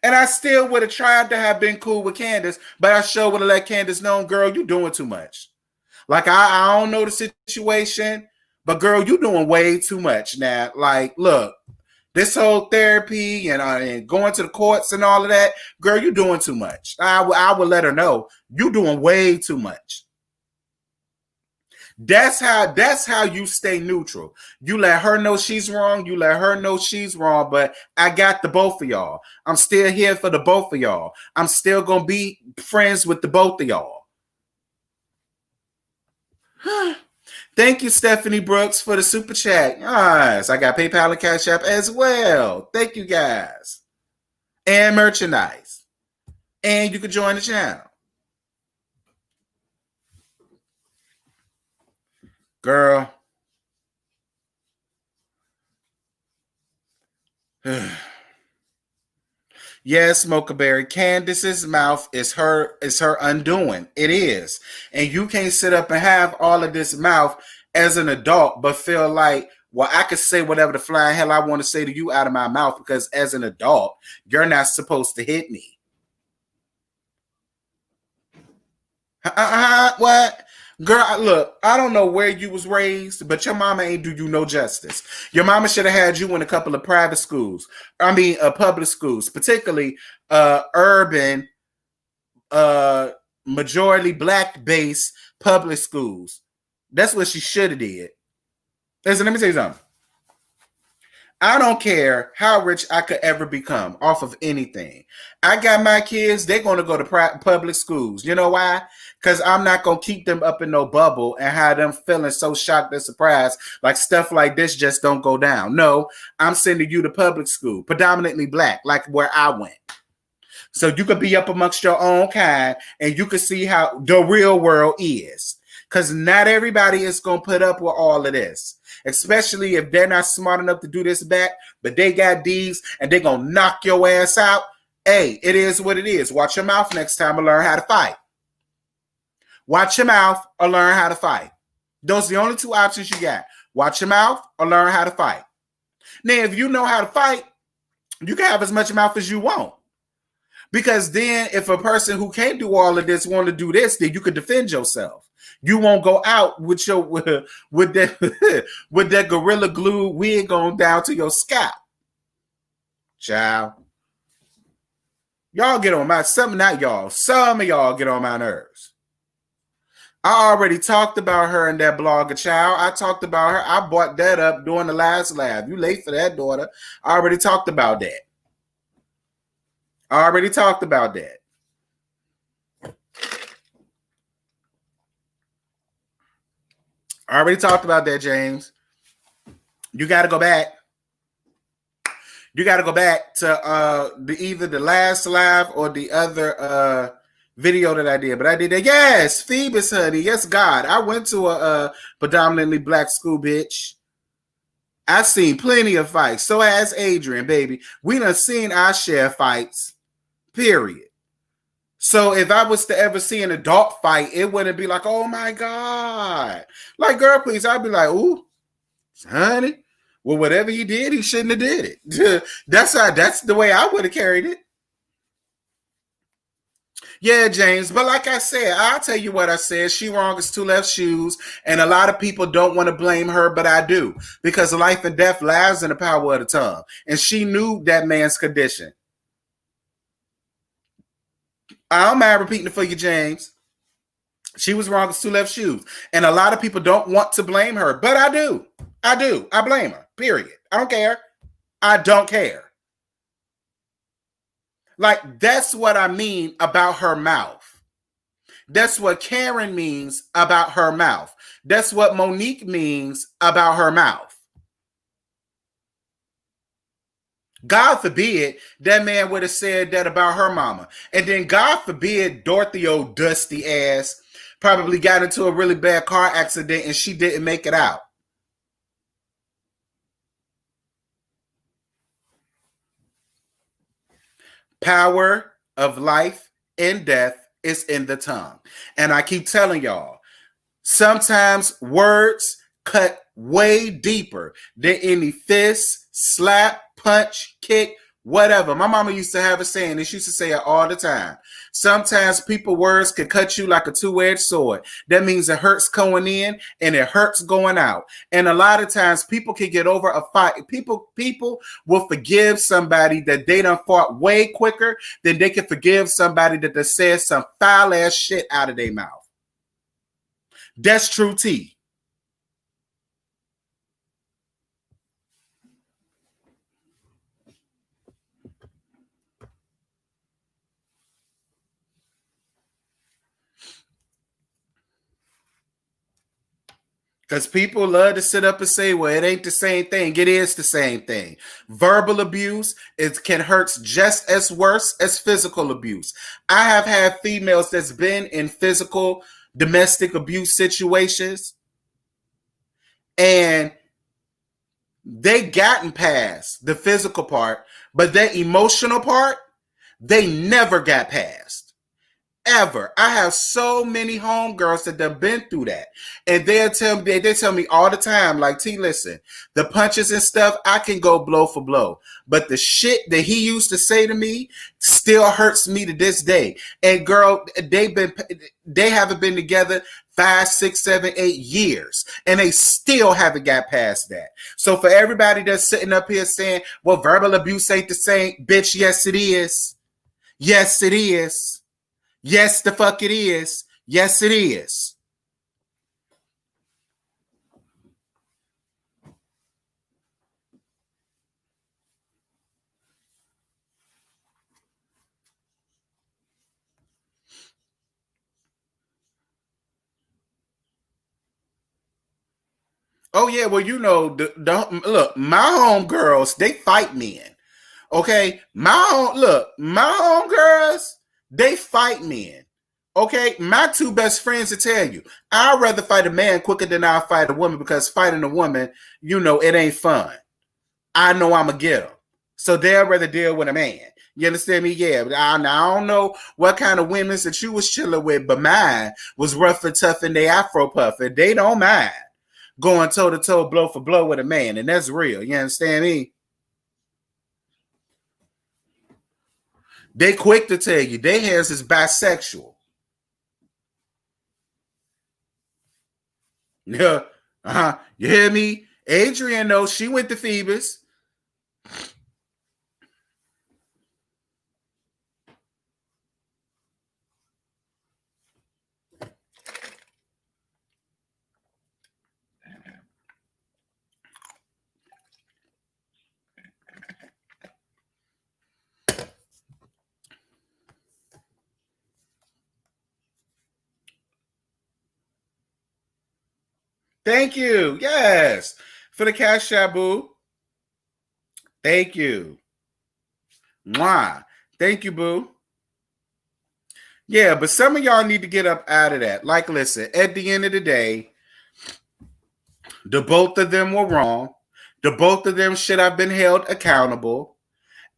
And I still would have tried to have been cool with Candace, but I sure would have let Candace know, girl, you doing too much. Like, I don't know the situation, but girl, you doing way too much now. Like, look. This whole therapy and going to the courts and all of that, girl, you doing too much. I would let her know you doing way too much. That's how you stay neutral. You let her know she's wrong. You let her know she's wrong. But I got the both of y'all. I'm still here for the both of y'all. I'm still gonna be friends with the both of y'all. Thank you, Stephanie Brooks, for the super chat. Yes, I got PayPal and Cash App as well. Thank you, guys. And merchandise. And you can join the channel. Girl. Yes, Mocha Berry. Candace's mouth is her undoing. It is. And you can't sit up and have all of this mouth as an adult, but feel like, well, I could say whatever the flying hell I want to say to you out of my mouth because as an adult, you're not supposed to hit me. What? Girl, look, I don't know where you was raised, but your mama ain't do you no justice. Your mama should have had you in a couple of private schools. I mean, public schools, particularly urban, majority black-based public schools. That's what she should have did. Listen, let me tell you something. I don't care how rich I could ever become off of anything. I got my kids, they're going to go to public schools. You know why? Because I'm not going to keep them up in no bubble and have them feeling so shocked and surprised like stuff like this just don't go down. No, I'm sending you to public school, predominantly black, like where I went. So you could be up amongst your own kind and you could see how the real world is. Because not everybody is going to put up with all of this, especially if they're not smart enough to do this back, but they got D's and they're going to knock your ass out. Hey, it is what it is. Watch your mouth next time and learn how to fight. Watch your mouth or learn how to fight. Those are the only two options you got. Watch your mouth or learn how to fight. Now, if you know how to fight, you can have as much mouth as you want. Because then if a person who can't do all of this want to do this, then you could defend yourself. You won't go out with your with that with that gorilla glue wig on down to your scalp. Child. Y'all get on my some of y'all get on my nerves. I already talked about her in that blogger, child. I talked about her. I brought that up during the last live. You late for that, daughter. I already talked about that. I already talked about that. I already talked about that, James. You got to go back. You got to go back to either the last live or the other video that I did. But I did that. Yes, Phoebus, honey. Yes, God. I went to a predominantly black school, bitch. I've seen plenty of fights. So has Adrian, baby. We done seen our share fights. Period. So if I was to ever see an adult fight, it wouldn't be like, oh my God. Like, girl, please. I'd be like, ooh, honey. Well, whatever he did, he shouldn't have did it. That's the way I would have carried it. Yeah, James. But like I said, I'll tell you what I said. She wrong as two left shoes. And a lot of people don't want to blame her, but I do. Because life and death lies in the power of the tongue. And she knew that man's condition. I don't mind repeating it for you, James. She was wrong as two left shoes. And a lot of people don't want to blame her, but I do. I do. I blame her, period. I don't care. I don't care. Like, that's what I mean about her mouth. That's what Karen means about her mouth. That's what Monique means about her mouth. God forbid that man would have said that about her mama. And then God forbid Dorothy, old dusty ass, probably got into a really bad car accident and she didn't make it out. Power of life and death is in the tongue. And I keep telling y'all, sometimes words cut way deeper than any fist, slap, punch, kick, whatever. My mama used to have a saying, and she used to say it all the time. Sometimes people's words can cut you like a two-edged sword. That means it hurts going in and it hurts going out. And a lot of times people can get over a fight. People will forgive somebody that they done fought way quicker than they can forgive somebody that says some foul-ass shit out of their mouth. That's true tea. Because people love to sit up and say, well, it ain't the same thing. It is the same thing. Verbal abuse, it can hurt just as worse as physical abuse. I have had females that's been in physical domestic abuse situations and they gotten past the physical part, but that emotional part, they never got past. Ever. I have so many homegirls that have been through that. And they tell me all the time, like, T, listen, the punches and stuff, I can go blow for blow. But the shit that he used to say to me still hurts me to this day. And girl, they haven't been together 5, 6, 7, 8 years. And they still haven't got past that. So for everybody that's sitting up here saying, well, verbal abuse ain't the same, bitch, yes, it is. Yes, it is. Yes, the fuck it is. Yes, it is. Oh yeah, well look, my homegirls, they fight men. Okay, my homegirls, they fight men. Okay, my two best friends to tell you, I'd rather fight a man quicker than I'll fight a woman because fighting a woman, it ain't fun. I know I'm going to get them. So they'll rather deal with a man. You understand me? Yeah. But I don't know what kind of women that you was chilling with, but mine was rough and tough and they Afro puff. And they don't mind going toe to toe, blow for blow with a man. And that's real. You understand me? They quick to tell you their hairs is bisexual. Yeah. Uh-huh. You hear me? Adrian knows she went to Phoebus. Thank you. Yes. For the cash shabu. Thank you. Mwah. Thank you, boo. Yeah, but some of y'all need to get up out of that. Like, listen, at the end of the day, the both of them were wrong. The both of them should have been held accountable.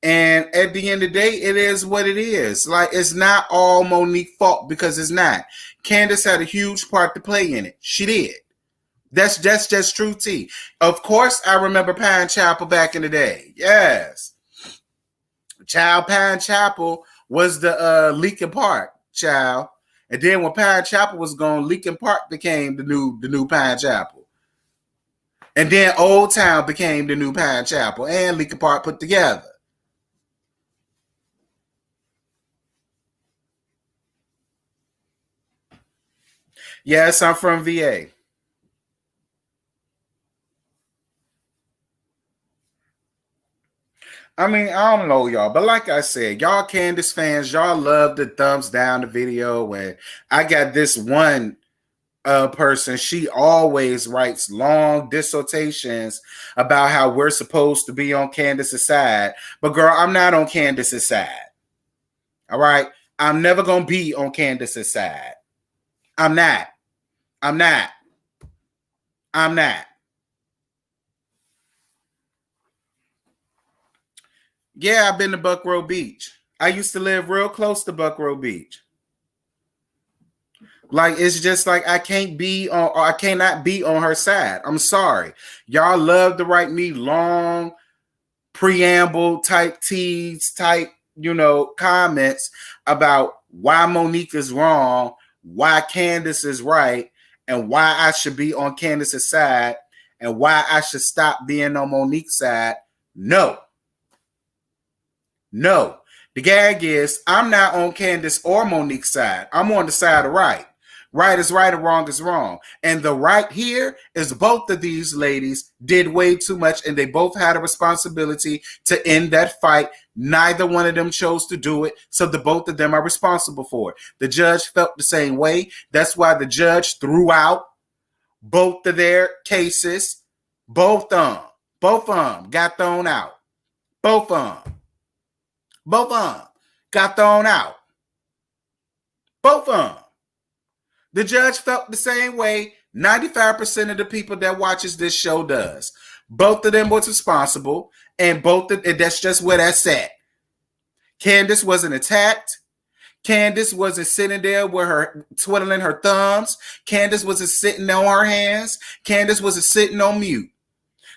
And at the end of the day, it is what it is. Like, it's not all Monique's fault because it's not. Candace had a huge part to play in it. She did. That's just true tea. Of course, I remember Pine Chapel back in the day. Yes. Child Pine Chapel was the Leakin Park, child. And then when Pine Chapel was gone, Leakin Park became the new Pine Chapel. And then Old Town became the new Pine Chapel and Leakin Park put together. Yes, I'm from VA. I mean, I don't know, y'all, but like I said, y'all Candace fans, y'all love the thumbs down the video. And I got this one person, she always writes long dissertations about how we're supposed to be on Candace's side. But girl, I'm not on Candace's side. All right? I'm never going to be on Candace's side. I'm not. I'm not. I'm not. Yeah, I've been to Buckrow Beach. I used to live real close to Buckrow Beach. Like, it's just like I cannot be on her side. I'm sorry. Y'all love to write me long preamble type teas type, comments about why Monique is wrong, why Candace is right, and why I should be on Candace's side, and why I should stop being on Monique's side. No. No. The gag is I'm not on Candace or Monique's side. I'm on the side of right. Right is right and wrong is wrong. And the right here is both of these ladies did way too much and they both had a responsibility to end that fight. Neither one of them chose to do it. So the both of them are responsible for it. The judge felt the same way. That's why the judge threw out both of their cases. Both of them got thrown out. Both of them got thrown out. Both of them. The judge felt the same way 95% of the people that watches this show does. Both of them was responsible, and that's just where that's at. Candace wasn't attacked. Candace wasn't sitting there with her twiddling her thumbs. Candace wasn't sitting on her hands. Candace wasn't sitting on mute.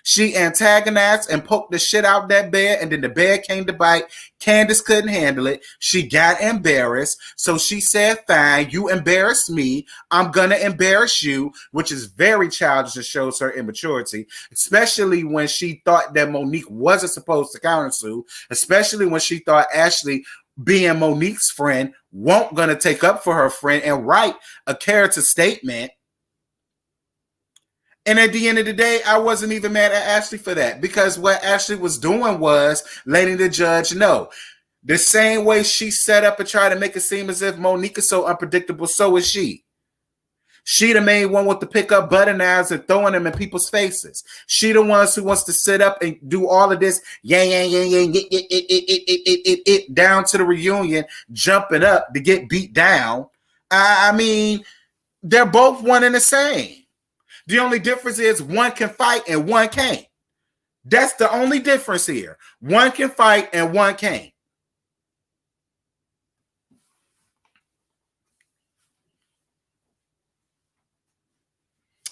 She antagonized and poked the shit out that bed, and then the bed came to bite. Candace couldn't handle it. She got embarrassed. So she said, fine, you embarrassed me. I'm going to embarrass you, which is very childish and shows her immaturity, especially when she thought that Monique wasn't supposed to countersue, especially when she thought Ashley, being Monique's friend, won't going to take up for her friend and write a character statement. And at the end of the day, I wasn't even mad at Ashley for that because what Ashley was doing was letting the judge know. The same way she set up and tried to make it seem as if Monique is so unpredictable, so is she. She the main one with the pick up butter knives and throwing them in people's faces. She the ones who wants to sit up and do all of this, down to the reunion, jumping up to get beat down. I mean, they're both one and the same. The only difference is one can fight and one can't. That's the only difference here. One can fight and one can't.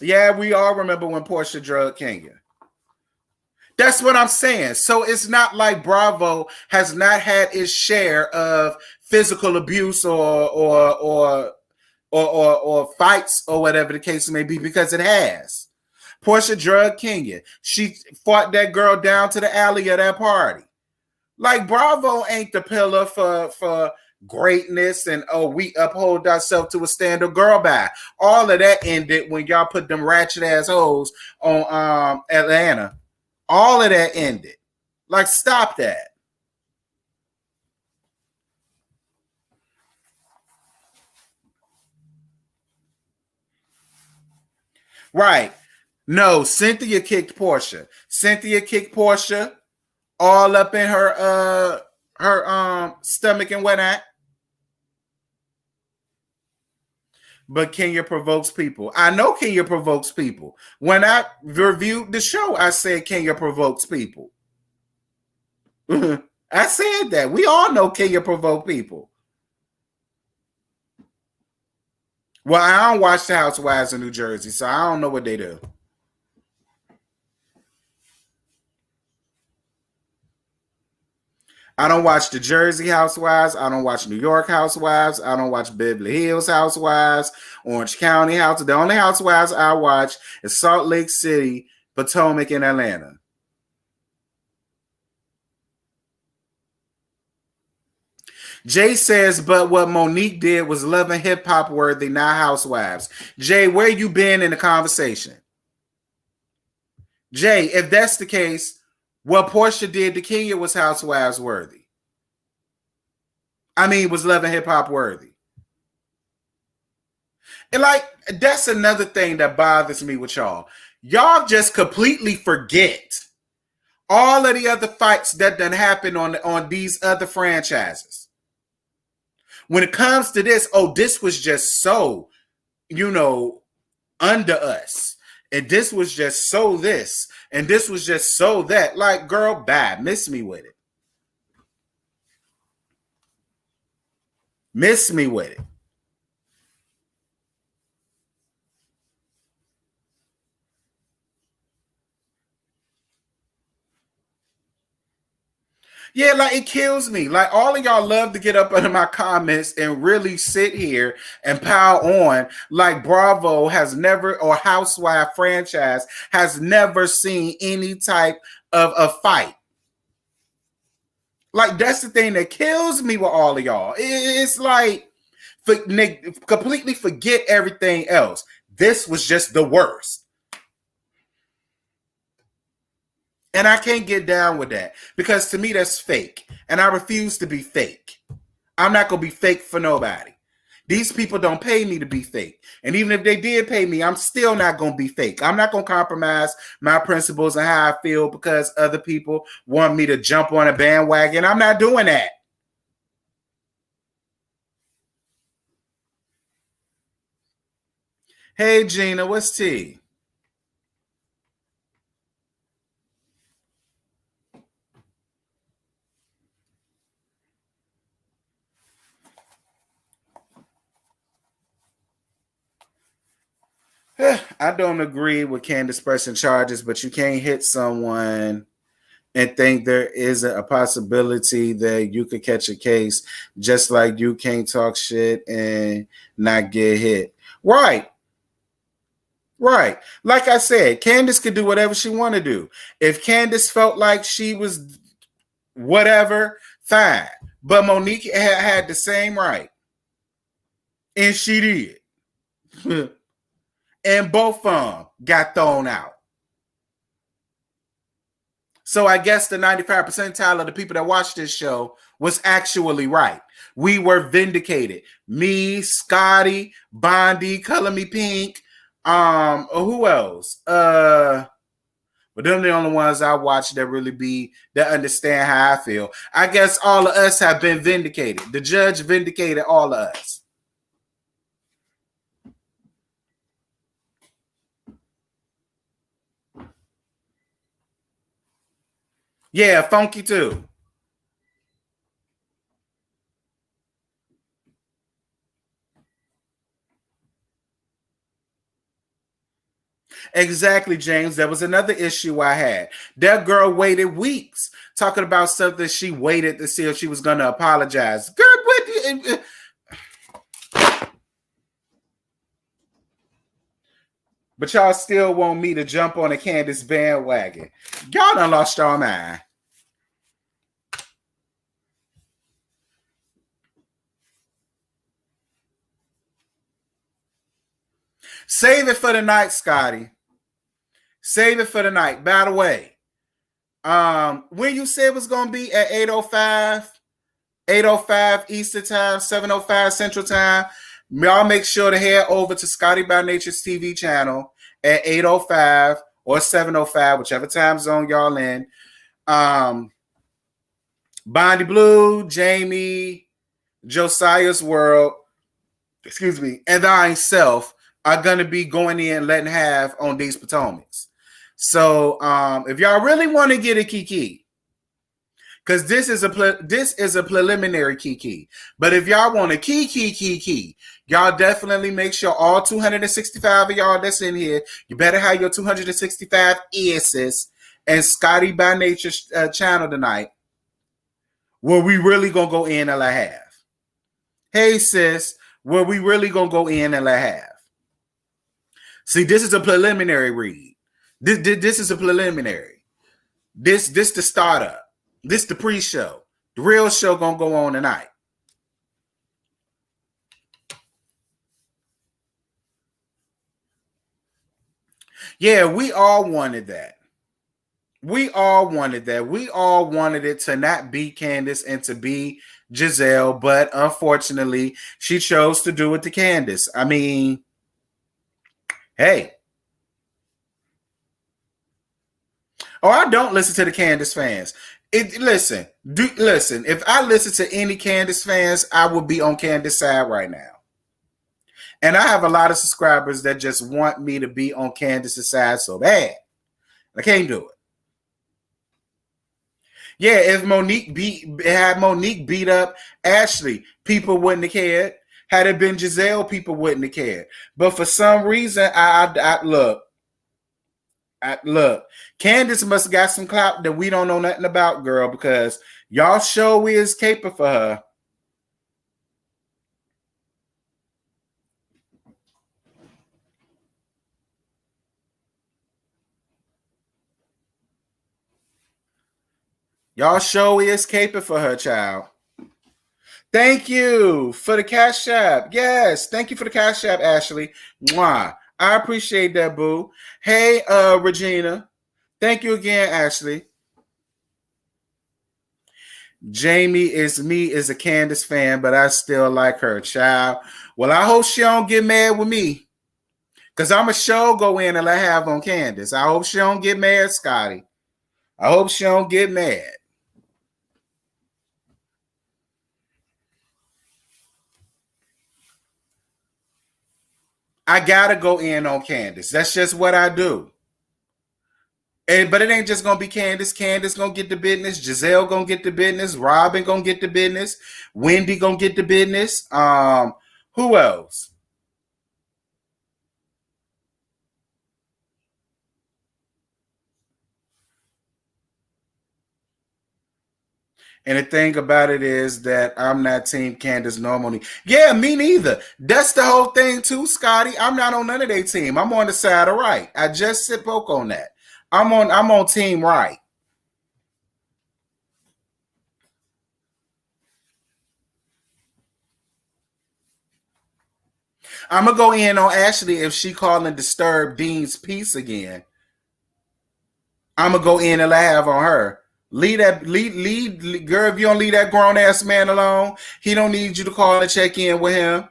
Yeah, we all remember when Portia drugged Kenya. That's what I'm saying. So it's not like Bravo has not had its share of physical abuse or fights or whatever the case may be, because it has. Portia drugged Kenya. She fought that girl down to the alley of that party. Like, Bravo ain't the pillar for greatness and, oh, we uphold ourselves to a standard. Girl, bye. All of that ended when y'all put them ratchet ass hoes on Atlanta. All of that ended. Like, stop that. Right. No, Cynthia kicked Portia. Cynthia kicked Portia all up in her stomach and whatnot. But Kenya provokes people. I know Kenya provokes people. When I reviewed the show, I said Kenya provokes people. I said that. We all know Kenya provoke people. Well, I don't watch the Housewives of New Jersey, so I don't know what they do. I don't watch the Jersey Housewives. I don't watch New York Housewives. I don't watch Beverly Hills Housewives, Orange County Housewives. The only Housewives I watch is Salt Lake City, Potomac, and Atlanta. Jay says, but what Monique did was Love and Hip Hop worthy, not Housewives. Jay, where you been in the conversation? Jay, if that's the case, what Portia did to Kenya was Housewives worthy. I mean, was Love and Hip Hop worthy. And like, that's another thing that bothers me with y'all. Y'all just completely forget all of the other fights that done happened on these other franchises. When it comes to this, oh, this was just so, under us. And this was just so this. And this was just so that. Like, girl, bad. Miss me with it. Miss me with it. Yeah, like, it kills me. Like, all of y'all love to get up under my comments and really sit here and pile on like Bravo has never, or Housewife franchise has never seen any type of a fight. Like, that's the thing that kills me with all of y'all. It's like, completely forget everything else. This was just the worst. And I can't get down with that because to me that's fake. And I refuse to be fake. I'm not going to be fake for nobody. These people don't pay me to be fake. And even if they did pay me, I'm still not going to be fake. I'm not going to compromise my principles and how I feel because other people want me to jump on a bandwagon. I'm not doing that. Hey, Gina, what's tea? I don't agree with Candace pressing charges, but you can't hit someone and think there is a possibility that you could catch a case, just like you can't talk shit and not get hit. Right. Right. Like I said, Candace could do whatever she want to do. If Candace felt like she was whatever, fine. But Monique had the same right. And she did. And both of them got thrown out. So I guess the 95 percentile of the people that watched this show was actually right. We were vindicated. Me, Scotty, Bondi, Color Me Pink. Who else? But them the only ones I watch that understand how I feel. I guess all of us have been vindicated. The judge vindicated all of us. Yeah, funky too. Exactly, James. That was another issue I had. That girl waited weeks talking about stuff that she waited to see if she was going to apologize. Girl, what? But y'all still want me to jump on a Candace bandwagon. Y'all done lost y'all mind. Save it for the night, Scotty. Save it for the night. By the way, when you said it was going to be at 8:05, 8:05 Eastern Time, 7:05 Central Time, y'all make sure to head over to Scotty by Nature's TV channel at 8:05 or 7:05, whichever time zone y'all in. Bondi Blue, Jamie, Josiah's World, and I self are going to be going in letting have on these Potomac's. So if y'all really want to get a kiki, because this is a preliminary kiki, but if y'all want a kiki, y'all definitely make sure all 265 of y'all that's in here, you better have your 265 sis and Scotty by Nature channel tonight, where we really gonna go in and let have. Hey sis, where we really gonna go in and let have. See, this is a preliminary read. This is a preliminary. This the startup. This the pre-show. The real show gonna go on tonight. Yeah, we all wanted that. We all wanted that. We all wanted it to not be Candace and to be Giselle, but unfortunately, she chose to do it to Candace. I mean, hey. Oh, I don't listen to the Candace fans. Listen. If I listen to any Candace fans, I would be on Candace side right now. And I have a lot of subscribers that just want me to be on Candace's side so bad. I can't do it. Yeah, if had Monique beat up Ashley, people wouldn't have cared. Had it been Giselle, people wouldn't have cared. But for some reason, I look, Candace must have got some clout that we don't know nothing about, girl, because y'all show is caper for her. Y'all show is caper for her, child. Thank you for the Cash App. Yes, thank you for the Cash App, Ashley. Mwah. I appreciate that, boo. Hey, Regina. Thank you again, Ashley. Jamie is a Candace fan, but I still like her, child. Well, I hope she don't get mad with me. Because I'm a show go in and I have on Candace. I hope she don't get mad, Scotty. I hope she don't get mad. I gotta go in on Candace. That's just what I do. But it ain't just gonna be Candace. Candace gonna get the business. Giselle gonna get the business. Robin gonna get the business. Wendy gonna get the business. Who else? And the thing about it is that I'm not Team Candace normally. Yeah, me neither. That's the whole thing too, Scotty. I'm not on none of their team. I'm on the side of right. I just spoke on that. I'm on Team Right. I'm gonna go in on Ashley if she calling disturb Dean's peace again. I'm gonna go in and laugh on her. Girl, if you don't leave that grown ass man alone, he don't need you to call and check in with him.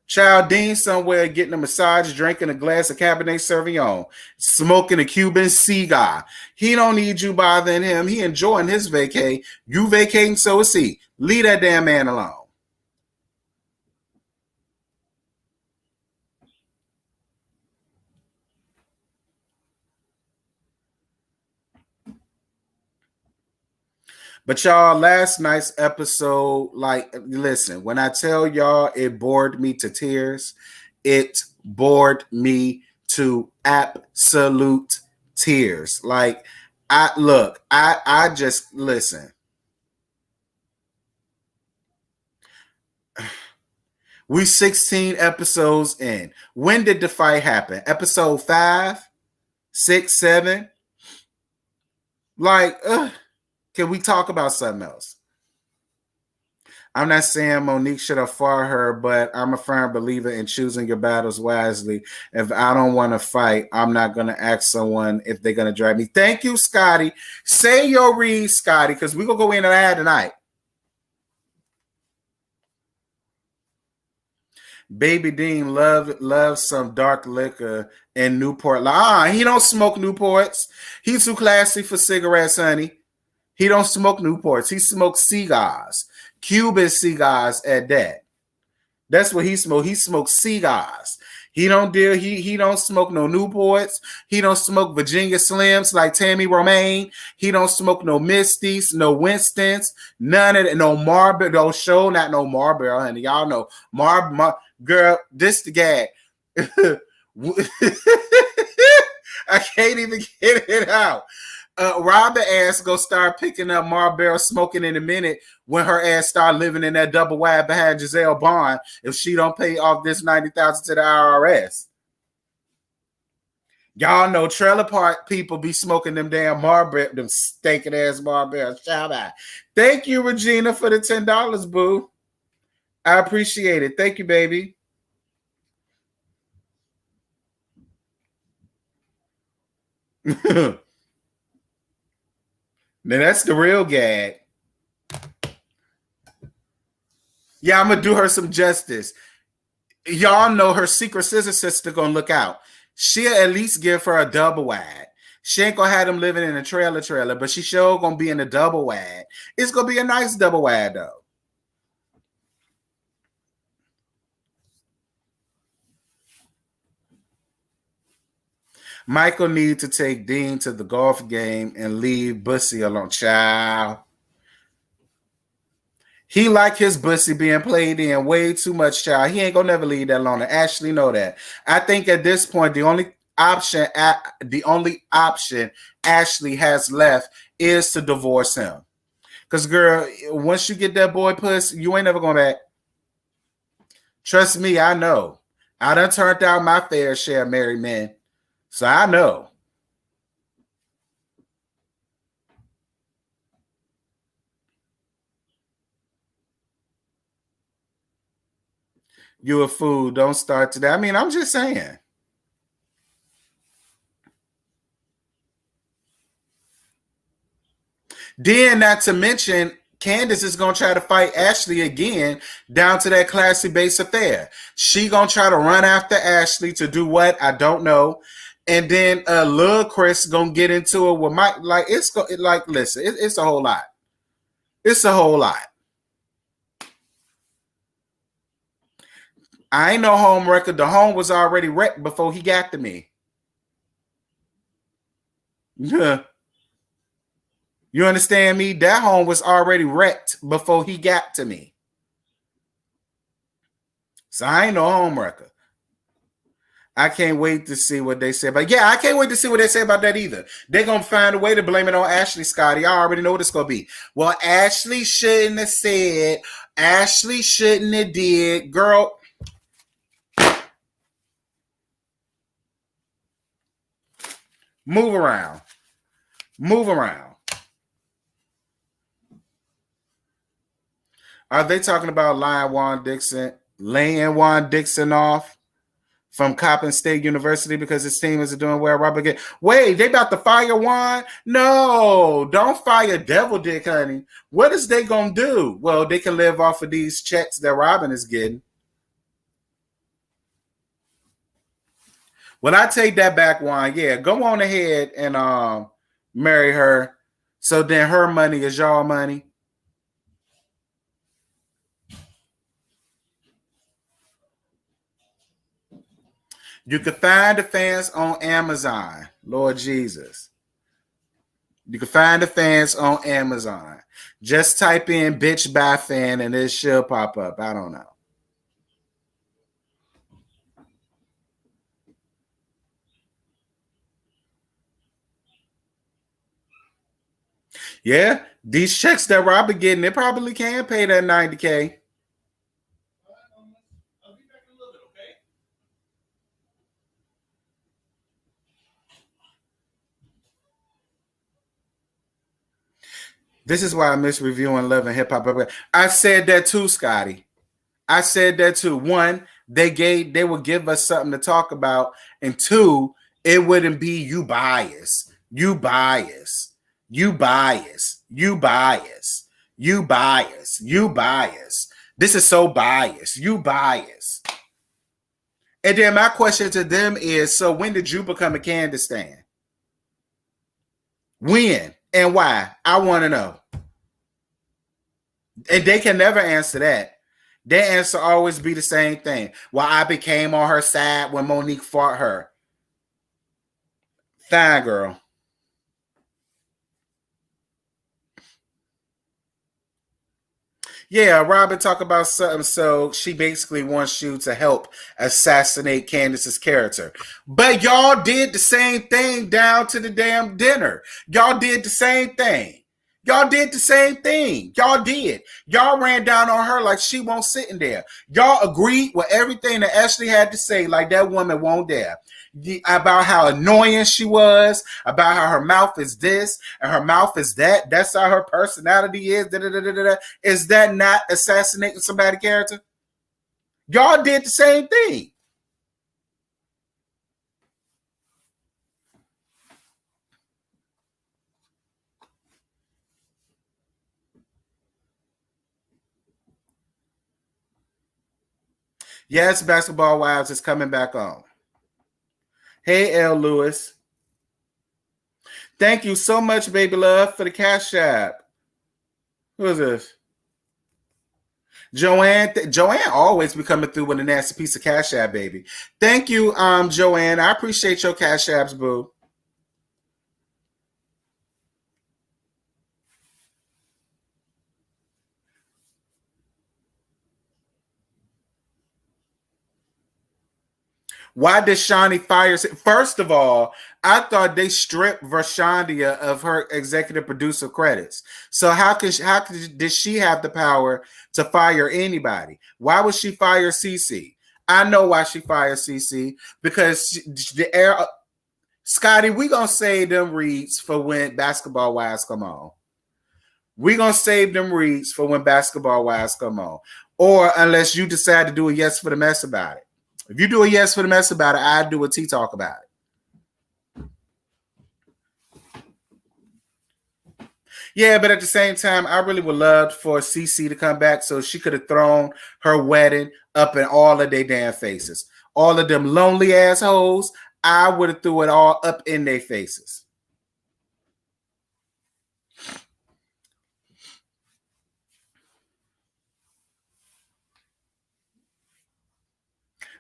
Child Dean somewhere getting a massage, drinking a glass of Cabernet Sauvignon, smoking a Cuban cigar. He don't need you bothering him. He enjoying his vacay. You vacating, so is he. Leave that damn man alone. But y'all, last night's episode, like, listen, when I tell y'all it bored me to tears, it bored me to absolute tears. Like, I just listen. We 16 episodes in. When did the fight happen? Episode 5, 6, 7? Like, can we talk about something else? I'm not saying Monique should have fought her, but I'm a firm believer in choosing your battles wisely. If I don't want to fight, I'm not going to ask someone if they're going to drag me. Thank you, Scotty. Say your read, Scotty, because we're going to go in and ad tonight. Baby Dean loves some dark liquor in Newport. He don't smoke Newports. He's too classy for cigarettes, honey. He don't smoke Newports. He smokes cigars. Cuban cigars at that. That's what he smokes. He smokes cigars. He don't deal. He don't smoke no Newports. He don't smoke Virginia Slims like Tammy Romaine. He don't smoke no Misties, no Winstons, none of that. No Marlboro. No show, not no Marlboro, honey. Y'all know girl. This the gag. I can't even get it out. Robin ass go start picking up Marlboro smoking in a minute when her ass start living in that double wide behind Giselle Bond if she don't pay off this $90,000 to the IRS. Y'all know trailer park people be smoking them damn Marlboro, them stinking ass Marlboro. Shout out. Thank you, Regina, for the $10, boo. I appreciate it. Thank you, baby. Now that's the real gag. Yeah, I'm gonna do her some justice. Y'all know her secret scissor sister gonna look out. She'll at least give her a double wide. She ain't gonna have them living in a trailer, but she sure gonna be in a double wide. It's gonna be a nice double wide though. Michael need to take Dean to the golf game and leave Bussy alone. Child. He like his Bussy being played in way too much, child. He ain't gonna never leave that alone. And Ashley know that. I think at this point, the only option Ashley has left is to divorce him. Because girl, once you get that boy puss, you ain't never going back. Trust me, I know. I done turned out my fair share of married men. So I know. You a fool. Don't start today. I mean, I'm just saying. Then, not to mention, Candace is going to try to fight Ashley again down to that classy base affair. She going to try to run after Ashley to do what? I don't know. And then Lil Chris going to get into it with Mike. Like, listen, it's a whole lot. It's a whole lot. I ain't no home record. The home was already wrecked before he got to me. Yeah. You understand me? That home was already wrecked before he got to me. So I ain't no home wrecker. I can't wait to see what they say. But yeah, I can't wait to see what they say about that either. They're going to find a way to blame it on Ashley, Scotty. I already know what it's going to be. Well, Ashley shouldn't have said. Ashley shouldn't have did. Girl. Move around. Move around. Are they talking about Lion Juan Dixon? laying Juan Dixon off from Coppin State University because his team isn't doing well. Robert again. Wait, they about to fire Juan? No, don't fire Devil Dick, honey. What is they gonna do? Well, they can live off of these checks that Robin is getting. When I take that back, Juan, yeah, go on ahead and marry her. So then her money is y'all money. You can find the fans on Amazon. Lord Jesus. You can find the fans on Amazon. Just type in bitch by fan and it should pop up. I don't know. Yeah, these checks that Robert getting, they probably can pay that $90K. I'll be back in a little bit, okay? This is why I miss reviewing Love and Hip Hop. I said that too, Scotty. I said that too. One, they would give us something to talk about, and two, it wouldn't be you bias, you bias, you bias, you bias, you bias, you bias. This is so biased. You bias. And then my question to them is: so when did you become a Candace stan? When and why? I want to know. And they can never answer that. Their answer always be the same thing. Well, I became on her side when Monique fought her. Fine, girl. Yeah, Robin talk about something. So she basically wants you to help assassinate Candace's character. But y'all did the same thing down to the damn dinner. Y'all did the same thing. Y'all did the same thing. Y'all did. Y'all ran down on her like she won't sitting there. Y'all agreed with everything that Ashley had to say, like that woman won't dare. About how annoying she was, about how her mouth is this and her mouth is that. That's how her personality is. Da, da, da, da, da. Is that not assassinating somebody's character? Y'all did the same thing. Yes, Basketball Wives is coming back on. Hey, L. Lewis. Thank you so much, baby love, for the cash app. Who is this? Joanne. Joanne always be coming through with a nasty piece of cash app, baby. Thank you, Joanne. I appreciate your cash apps, boo. Why did Shani fire? First of all, I thought they stripped Vershandia of her executive producer credits. So did she have the power to fire anybody? Why would she fire CC? I know why she fired CC because the air. Scotty, we gonna save them reads for when Basketball Wives come on. We gonna save them reads for when Basketball Wives come on, or unless you decide to do a yes for the mess about it. If you do a yes for the mess about it, I do a tea talk about it. Yeah, but at the same time, I really would love for CC to come back so she could have thrown her wedding up in all of their damn faces. All of them lonely assholes, I would have threw it all up in their faces.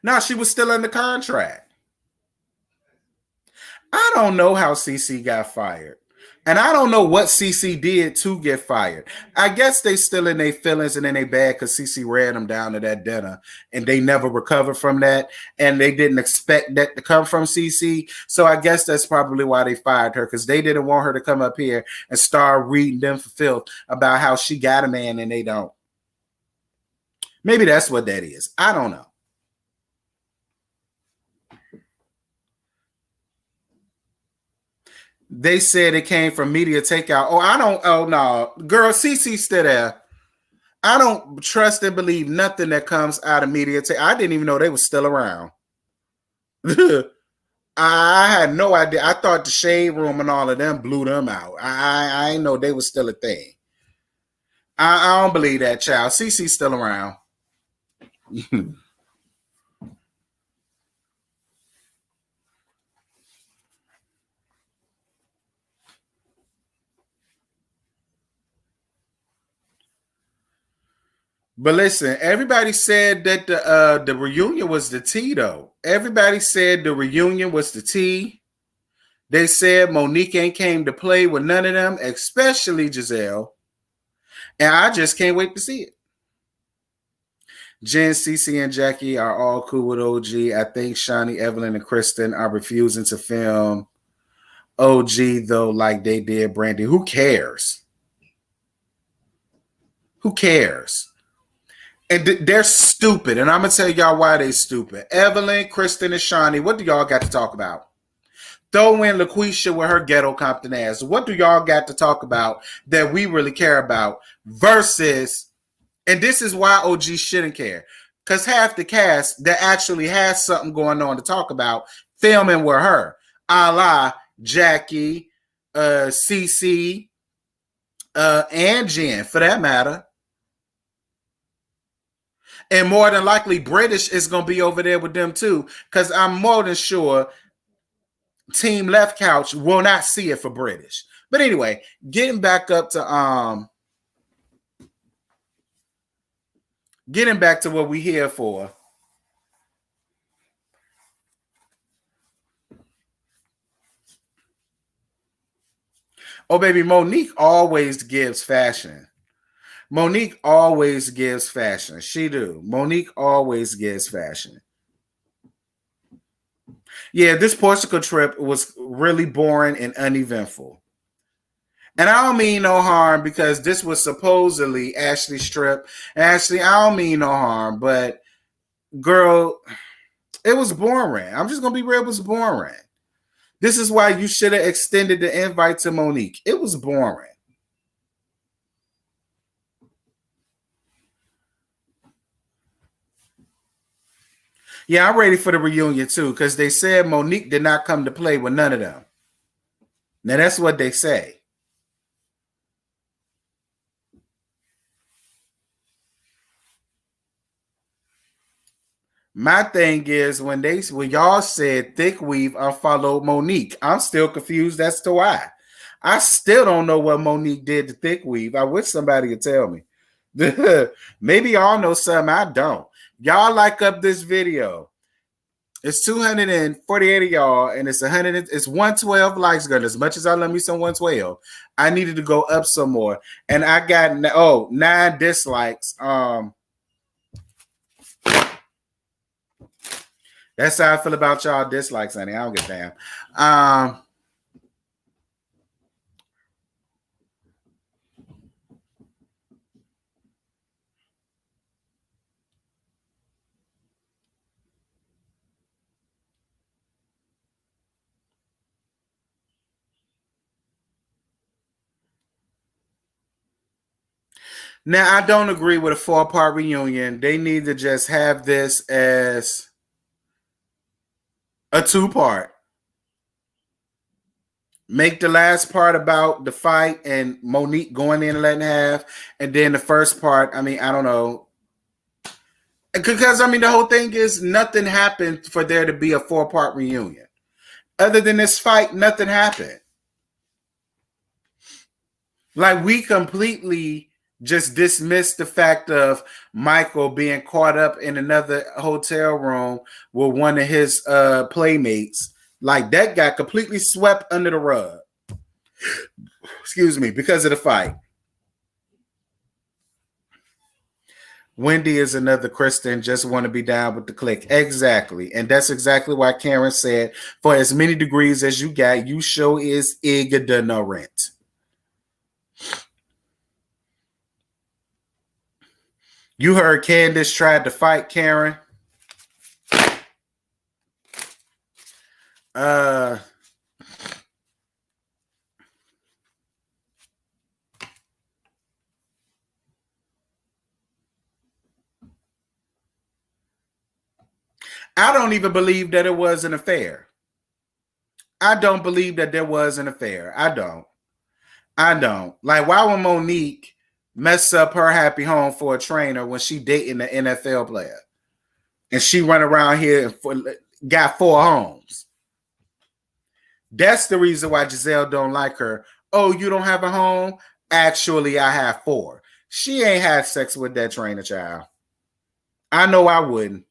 No, she was still under contract. I don't know how CC got fired. And I don't know what CC did to get fired. I guess they still in their feelings and in their bad because CC ran them down to that dinner and they never recovered from that. And they didn't expect that to come from CC. So I guess that's probably why they fired her because they didn't want her to come up here and start reading them for filth about how she got a man and they don't. Maybe that's what that is. I don't know. They said it came from media takeout. Oh, I don't. Oh no, girl, CC still there. I don't trust and believe nothing that comes out of media. I didn't even know they were still around. I had no idea. I thought the Shade Room and all of them blew them out. I didn't know they was still a thing. I don't believe that, child. CC's still around. But listen, everybody said that the reunion was the tea, though. Everybody said the reunion was the tea. They said Monique ain't came to play with none of them, especially Giselle. And I just can't wait to see it. Jen, Cece, and Jackie are all cool with OG. I think Shawnee, Evelyn, and Kristen are refusing to film OG, though, like they did Brandy. Who cares? Who cares? And they're stupid. And I'm going to tell y'all why they're stupid. Evelyn, Kristen, and Shawnee, what do y'all got to talk about? Throw in LaQuisha with her ghetto Compton ass. What do y'all got to talk about that we really care about? Versus, and this is why OG shouldn't care. Because half the cast that actually has something going on to talk about filming with her. A la Jackie, CC, and Jen, for that matter. And more than likely, British is going to be over there with them too. Because I'm more than sure Team Left Couch will not see it for British. But anyway, getting back to what we here for. Oh, baby, Monique always gives fashion. Monique always gives fashion. She do. Monique always gives fashion. Yeah, this Portugal trip was really boring and uneventful. And I don't mean no harm because this was supposedly Ashley's trip. Ashley, I don't mean no harm, but girl, it was boring. I'm just going to be real, it was boring. This is why you should have extended the invite to Monique. It was boring. Yeah, I'm ready for the reunion too because they said Monique did not come to play with none of them. Now, that's what they say. My thing is when y'all said Thick Weave unfollowed Monique, I'm still confused as to why. I still don't know what Monique did to Thick Weave. I wish somebody could tell me. Maybe y'all know something I don't. Y'all like up this video. It's 248 of y'all, and it's 112 likes, girl. As much as I love me some 112, I needed to go up some more. And I got 9 dislikes. That's how I feel about y'all dislikes, honey. I don't give a damn. Now, I don't agree with a 4-part reunion. They need to just have this as a 2-part. Make the last part about the fight and Monique going in and letting half, and then the first part, I mean, I don't know. Because, I mean, the whole thing is nothing happened for there to be a 4-part reunion. Other than this fight, nothing happened. Like, we completely just dismissed the fact of Michael being caught up in another hotel room with one of his playmates. Like, that got completely swept under the rug. Excuse me, because of the fight. Wendy is another Kristen, just want to be down with the clique. Exactly. And that's exactly why Karen said, for as many degrees as you got, you show is ignorant. You heard Candace tried to fight Karen. I don't even believe that it was an affair. I don't believe that there was an affair. I don't. Like, why would Monique mess up her happy home for a trainer when she dating an NFL player? And she run around here and got 4 homes. That's the reason why Giselle don't like her. Oh, you don't have a home? Actually, I have 4. She ain't had sex with that trainer child. I know I wouldn't.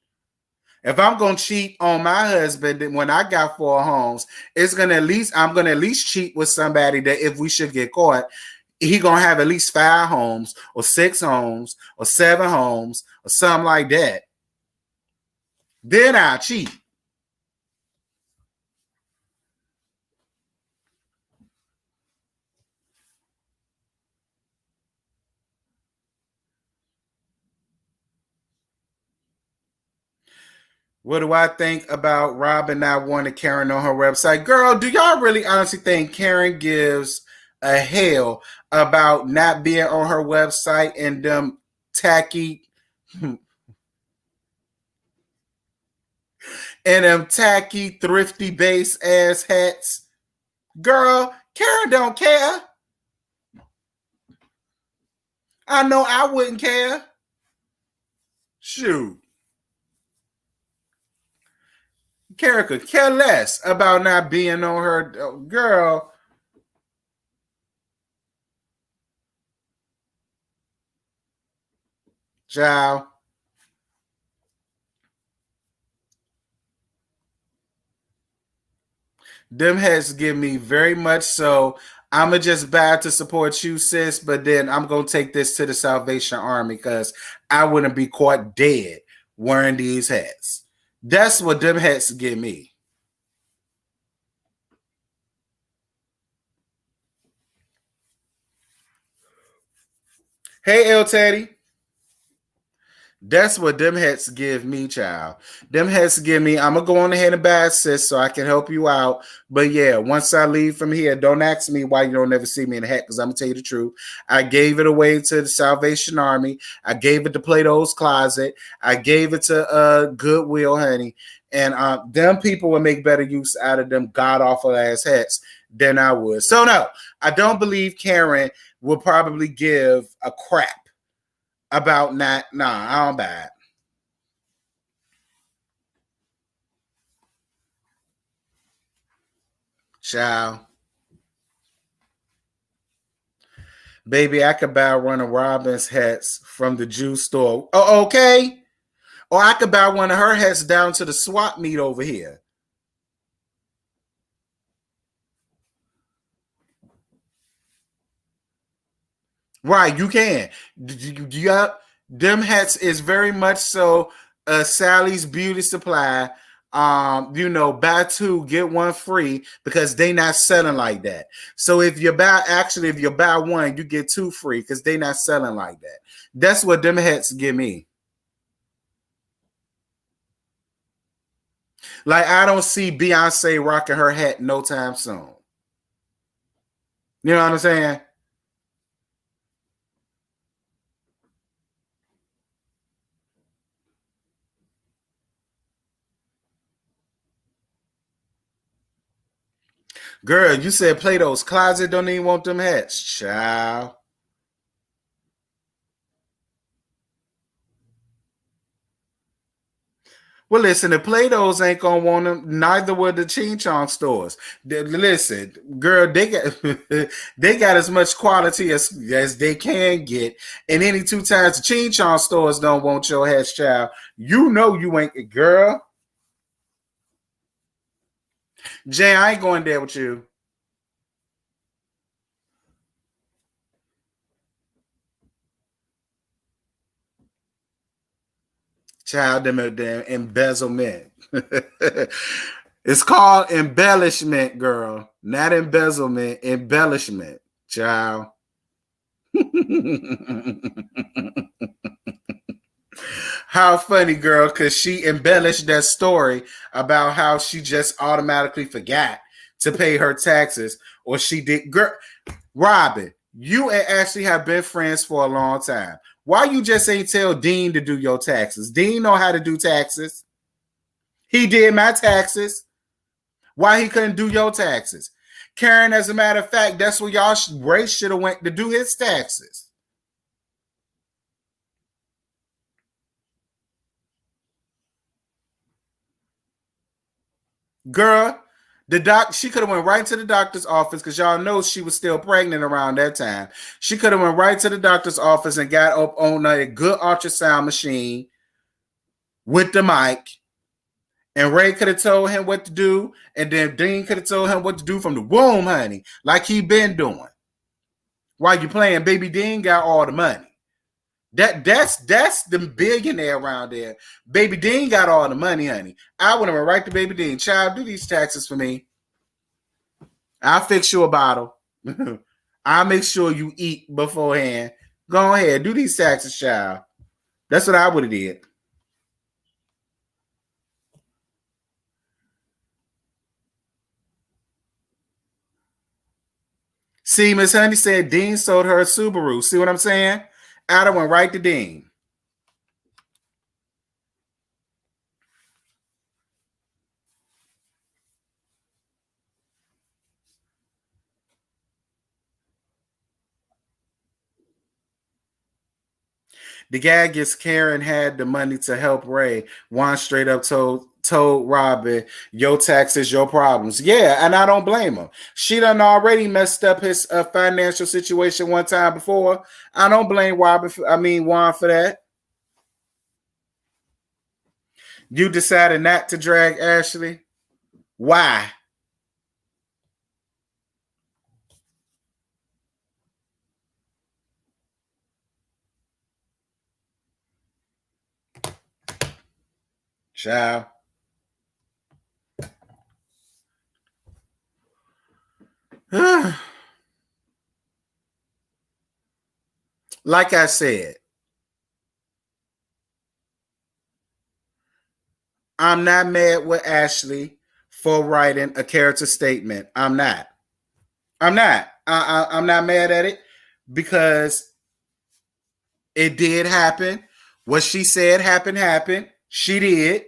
If I'm gonna cheat on my husband when I got 4 homes, I'm gonna at least cheat with somebody that if we should get caught, he gonna have at least 5 homes or 6 homes or 7 homes or something like that. Then I cheat. What do I think about Robin not wanting Karen on her website? Girl, do y'all really honestly think Karen gives a hell about not being on her website and them tacky thrifty base ass hats? Girl, Karen don't care. I know I wouldn't care. Shoot. Karen could care less about not being on her. Girl. Child. Them hats give me very much so. I'ma just bow to support you, sis, but then I'm gonna take this to the Salvation Army because I wouldn't be caught dead wearing these hats. That's what them hats give me. Hey, El Teddy. That's what them hats give me, child. Them hats give me, I'm going to go on ahead and buy, sis, so I can help you out. But yeah, once I leave from here, don't ask me why you don't ever see me in a hat, because I'm going to tell you the truth. I gave it away to the Salvation Army. I gave it to Plato's Closet. I gave it to Goodwill, honey. And them people would make better use out of them god-awful ass hats than I would. So no, I don't believe Karen will probably give a crap about not, I don't buy it. Child. Baby, I could buy one of Robin's hats from the Jew store. Oh, okay. Or I could buy one of her hats down to the swap meet over here. Right, you can. Yep. Them hats is very much so Sally's Beauty Supply. Buy 2, get 1 free because they not selling like that. So if you buy 1, you get 2 free because they not selling like that. That's what them hats give me. Like, I don't see Beyonce rocking her hat no time soon. You know what I'm saying? Girl, you said Plato's Closet don't even want them hats. Child. Well, listen, the Play-Dohs ain't gonna want them. Neither would the Ching Chong stores. Listen, girl, they got they got as much quality as they can get. And any 2 times the Ching Chong stores don't want your hats, child. You know you ain't, girl. Jay, I ain't going there with you. Child, them embezzlement. It's called embellishment, girl. Not embezzlement, embellishment, child. How funny, girl, because she embellished that story about how she just automatically forgot to pay her taxes, or she did. Girl, Robin, you and Ashley have been friends for a long time. Why you just ain't tell Dean to do your taxes? Dean know how to do taxes. He did my taxes. Why he couldn't do your taxes? Karen, as a matter of fact, that's where y'all Ray should have went to do his taxes. Girl, she could have went right to the doctor's office because y'all know she was still pregnant around that time. She could have went right to the doctor's office and got up on a good ultrasound machine with the mic. And Ray could have told him what to do, and then Dean could have told him what to do from the womb, honey, like he been doing. While you playing, baby Dean got all the money. That's the billionaire around there. Baby Dean got all the money, honey. I would have went right to Baby Dean. Child, do these taxes for me. I'll fix you a bottle. I'll make sure you eat beforehand. Go ahead, do these taxes, child. That's what I would have did. See, Miss Honey said Dean sold her a Subaru. See what I'm saying? I'd have went right to Dean. The gag is Karen had the money to help Ray. Juan straight up told Robin, your taxes, your problems. Yeah, and I don't blame him. She done already messed up his financial situation one time before. I don't blame Juan for that. You decided not to drag Ashley? Why? Child. Like I said, I'm not mad with Ashley for writing a character statement. I'm not. I'm not mad at it because it did happen. What she said happened. She did.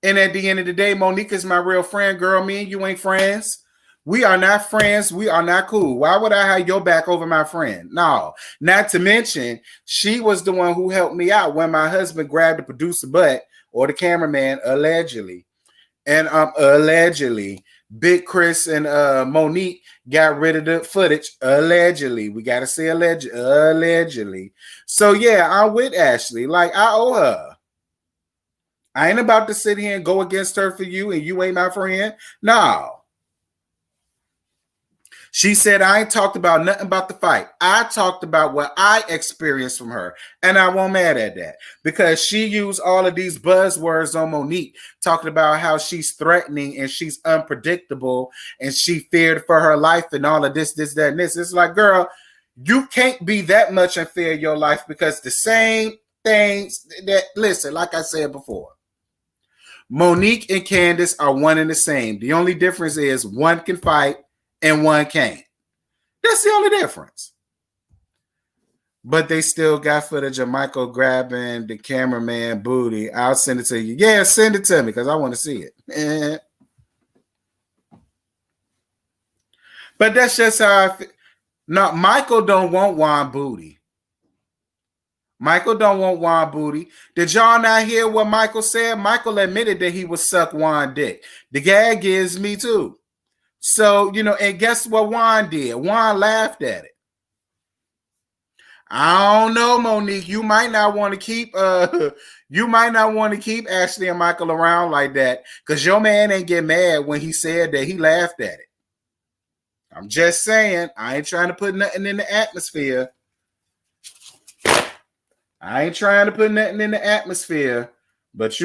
And at the end of the day, Monique is my real friend. Girl, me and you ain't friends. We are not friends. We are not cool. Why would I have your back over my friend? No. Not to mention, she was the one who helped me out when my husband grabbed the producer butt or the cameraman, allegedly. And allegedly, Big Chris and Monique got rid of the footage. Allegedly. We got to say allegedly. So, yeah, I'm with Ashley. Like, I owe her. I ain't about to sit here and go against her for you and you ain't my friend. No. She said, I ain't talked about nothing about the fight. I talked about what I experienced from her. And I won't mad at that because she used all of these buzzwords on Monique, talking about how she's threatening and she's unpredictable and she feared for her life and all of this, that, and this. It's like, girl, you can't be that much in fear of your life because the same things that, listen, like I said before, Monique and Candace are one and the same. The only difference is one can fight and one can't. That's the only difference. But they still got footage of Michael grabbing the cameraman booty. I'll send it to you. Yeah, send it to me because I want to see it. But that's just how I feel. No, Michael don't want Juan booty. Michael don't want Juan booty. Did y'all not hear what Michael said? Michael admitted that he would suck Juan dick. The gag is me too. So, and guess what Juan did? Juan laughed at it. I don't know, Monique. You might not want to keep Ashley and Michael around like that because your man ain't get mad when he said that. He laughed at it. I'm just saying, I ain't trying to put nothing in the atmosphere. But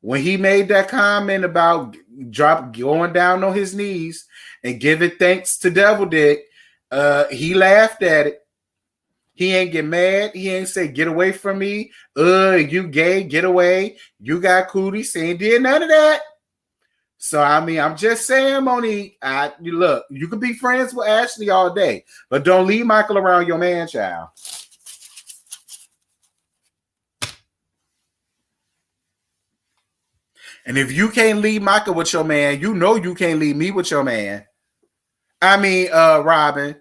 when he made that comment about going down on his knees and giving thanks to Devil Dick, he laughed at it. He ain't get mad. He ain't say, get away from me. You gay, get away. You got cooties. He ain't did none of that. So, I'm just saying, Monique, look, you could be friends with Ashley all day, but don't leave Michael around your man, child. And if you can't leave Michael with your man, you know you can't leave me with your man. I mean, Robin,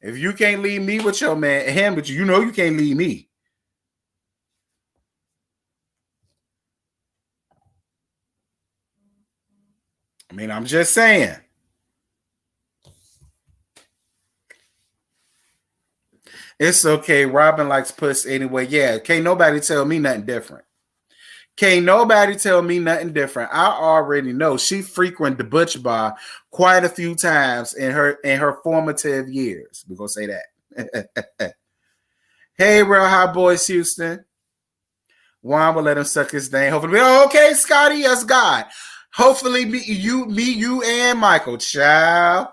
if you can't leave me with your man, him, but you know you can't leave me. I mean, I'm just saying. It's okay. Robin likes puss anyway. Yeah, can't nobody tell me nothing different. Can't nobody tell me nothing different. I already know she frequented the Butch Bar quite a few times in her formative years. We're gonna say that. Hey, Real Hot Boys Houston. Juan will let him suck his thing. Hopefully, okay, Scotty, yes, God. Hopefully, me, you, and Michael, child.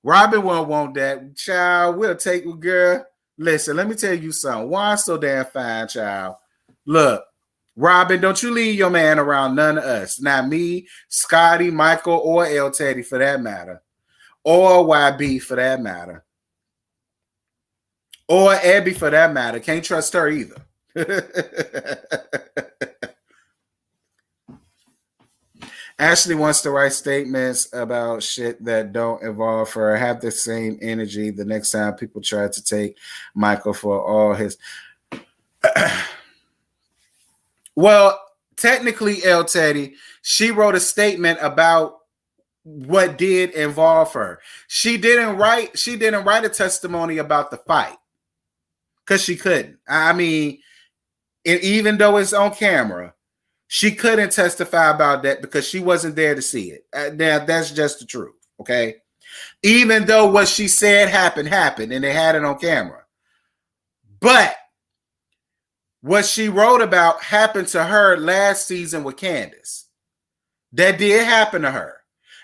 Robin won't want that, child. We'll take it, girl. Listen, let me tell you something. Juan's so damn fine, child. Look, Robin, don't you leave your man around none of us. Not me, Scotty, Michael, or L Teddy for that matter. Or YB for that matter. Or Abby for that matter. Can't trust her either. Ashley wants to write statements about shit that don't involve her. Have the same energy the next time people try to take Michael for all his. Well, technically, L Teddy, she wrote a statement about what did involve her. She didn't write a testimony about the fight because she couldn't. I mean, even though it's on camera, she couldn't testify about that because she wasn't there to see it. That's just the truth, okay? Even though what she said happened, and they had it on camera. But what she wrote about happened to her last season with Candace. That did happen to her.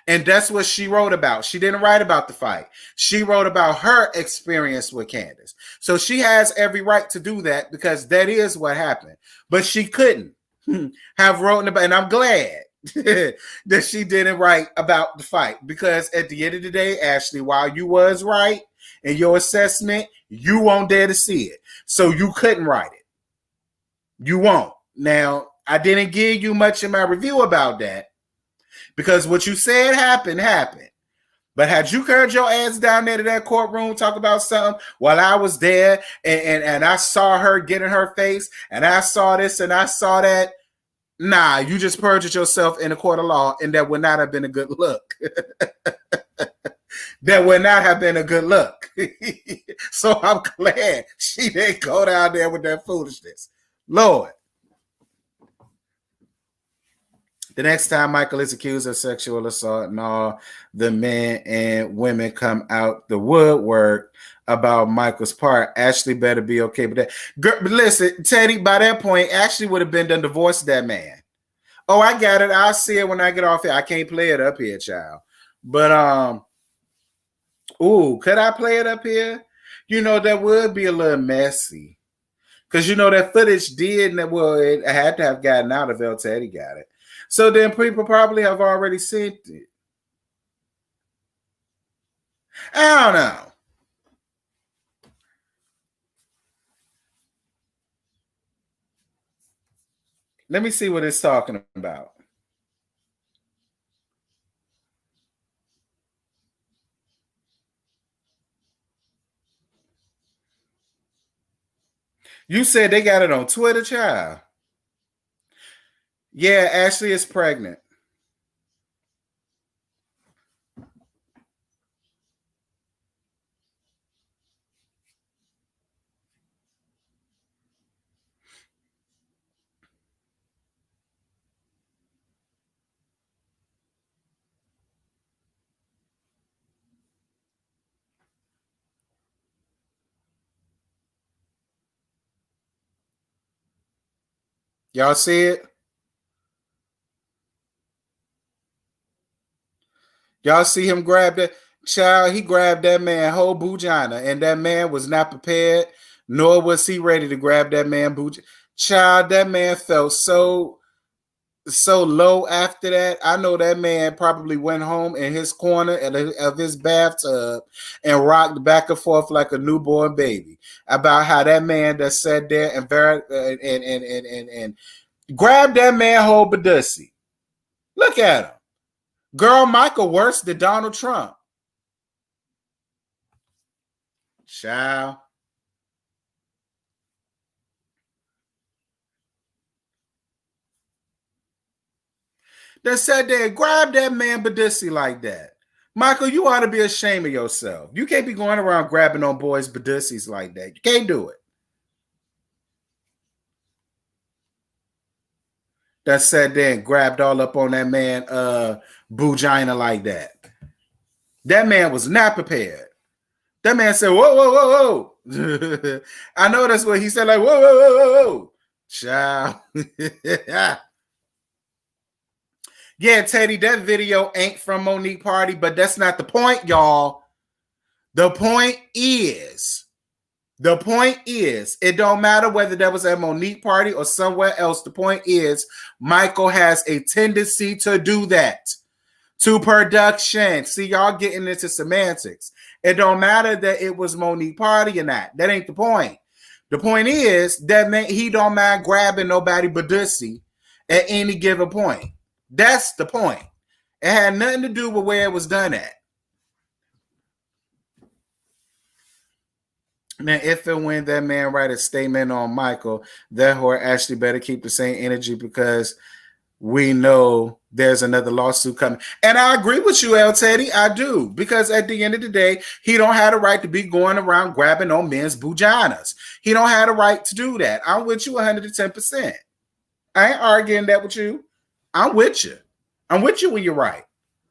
And that's what she wrote about. She didn't write about the fight. She wrote about her experience with Candace. So she has every right to do that because that is what happened. But she couldn't have written about, and I'm glad that she didn't write about the fight because at the end of the day, Ashley, while you was right in your assessment, you won't dare to see it. So you couldn't write it. You won't. Now, I didn't give you much in my review about that because what you said happened. But had you curled your ass down there to that courtroom, talk about something while I was there and I saw her get in her face and I saw this and I saw that, nah, you just perjured yourself in a court of law and that would not have been a good look. That would not have been a good look. So I'm glad she didn't go down there with that foolishness. Lord. The next time Michael is accused of sexual assault and all the men and women come out the woodwork about Michael's part, Ashley better be okay with that. Girl, listen, Teddy, by that point, Ashley would have been done divorced that man. Oh, I got it. I'll see it when I get off here. I can't play it up here, child. But, could I play it up here? You know, that would be a little messy. Because, you know, that footage it had to have gotten out if El Teddy got it. So then people probably have already seen it. I don't know. Let me see what it's talking about. You said they got it on Twitter, child. Yeah, Ashley is pregnant. Y'all see it? Y'all see him grab that child? He grabbed that man whole bujana, and that man was not prepared, nor was he ready to grab that man bujana. Child, that man felt so low after that. I know that man probably went home in his corner of his bathtub and rocked back and forth like a newborn baby about how that man that sat there and Grab that man whole badussy. Look at him. Girl, Michael worse than Donald Trump. Child. That said there, grab that man badussy like that. Michael, you ought to be ashamed of yourself. You can't be going around grabbing on boys' badussies like that. You can't do it. That sat there and grabbed all up on that man Bugina like that. That man was not prepared. That man said, whoa, whoa, whoa, whoa. I know that's what he said, like, whoa, whoa, whoa, whoa, whoa. Child. Yeah, Teddy, that video ain't from Monique Party, but that's not the point, y'all. The point is, it don't matter whether that was at Monique Party or somewhere else. The point is, Michael has a tendency to do that to production. See, y'all getting into semantics. It don't matter that it was Monique Party or not. That ain't the point. The point is that man, he don't mind grabbing nobody but Dussy at any given point. That's the point. It had nothing to do with where it was done at. Now, if and when that man write a statement on Michael, that whore actually better keep the same energy because we know there's another lawsuit coming. And I agree with you, El Teddy. I do. Because at the end of the day, he don't have the right to be going around grabbing on men's buginas. He don't have the right to do that. I'm with you 110%. I ain't arguing that with you. I'm with you. I'm with you when you're right.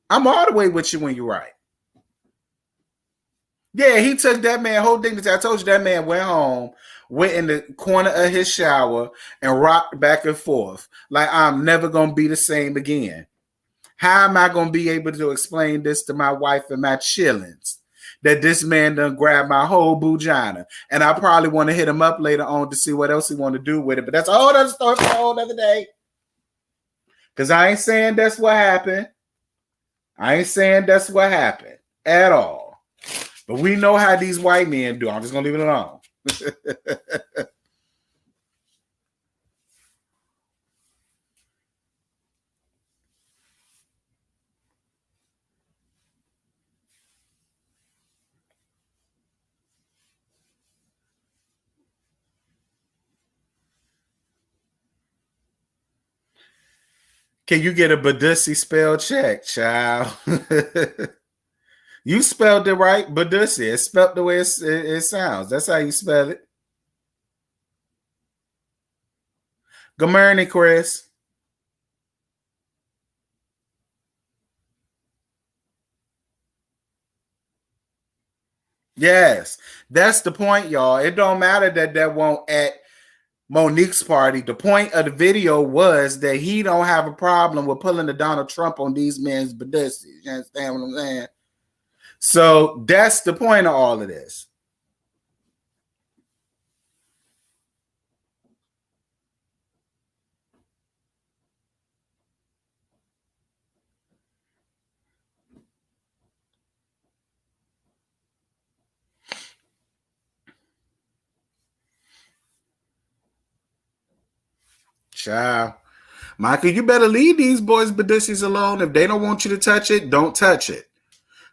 I'm all the way with you when you're right. Yeah, he took that man whole dignity. I told you that man went home, went in the corner of his shower, and rocked back and forth like I'm never going to be the same again. How am I going to be able to explain this to my wife and my chillins? That this man done grabbed my whole bugina. And I probably want to hit him up later on to see what else he want to do with it. But that's a whole other story for a whole other day. Because I ain't saying that's what happened. I ain't saying that's what happened at all. But we know how these white men do. I'm just going to leave it alone. Can you get a Badussy spell check, child? You spelled it right, Badussy. It's spelled the way it sounds. That's how you spell it. Good morning, Chris. Yes, that's the point, y'all. It don't matter that won't at Monique's party. The point of the video was that he don't have a problem with pulling the Donald Trump on these men's Badussy. You understand what I'm saying? So that's the point of all of this. Child. Michael, you better leave these boys' Badussies alone. If they don't want you to touch it, don't touch it.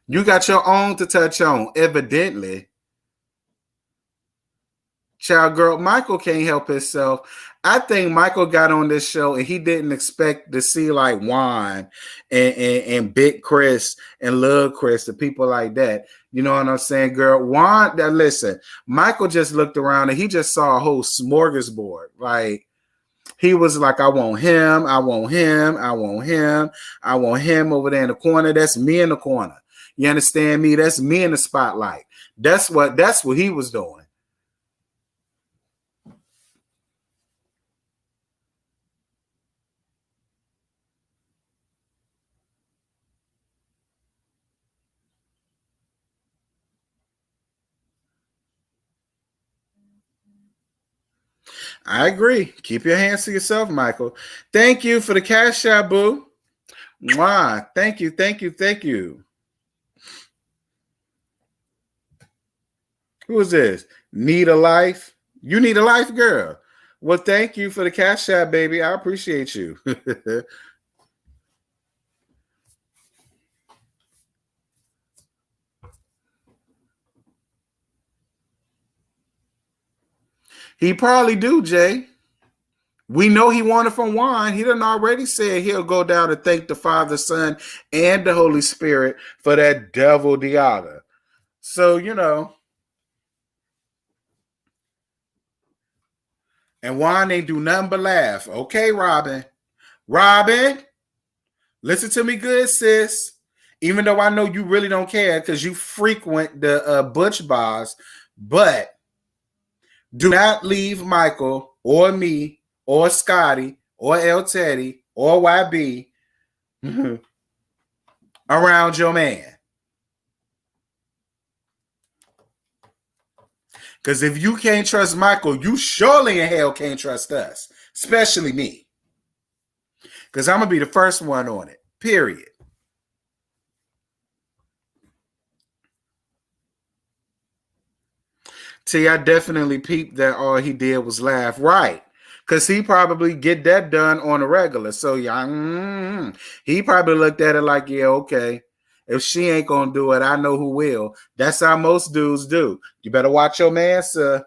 You got your own to touch on, evidently. Child girl, Michael can't help himself. I think Michael got on this show and he didn't expect to see like Juan and Big Chris and Lil Chris and people like that. You know what I'm saying, girl? Juan, that listen, Michael just looked around and he just saw a whole smorgasbord. Like he was like, I want him, I want him, I want him, I want him over there in the corner. That's me in the corner. You understand me? That's me in the spotlight. That's what he was doing. I agree. Keep your hands to yourself, Michael. Thank you for the cash out, boo. Mwah. Thank you, thank you, thank you. Who is this? Need a life? You need a life, girl. Well, thank you for the cash app, baby. I appreciate you. He probably do, Jay. We know he wanted from Juan. He done already said he'll go down to thank the Father, Son, and the Holy Spirit for that devil Diaga. So, and Juan ain't do nothing but laugh. Okay, Robin. Robin, listen to me good, sis. Even though I know you really don't care because you frequent the Butch bars, but do not leave Michael or me or Scotty or El Teddy or YB around your man. Because if you can't trust Michael, you surely in hell can't trust us, especially me. Because I'm going to be the first one on it, period. See, I definitely peeped that all he did was laugh. Right. Because he probably get that done on a regular. So, yeah, he probably looked at it like, yeah, okay. If she ain't going to do it, I know who will. That's how most dudes do. You better watch your man, sir.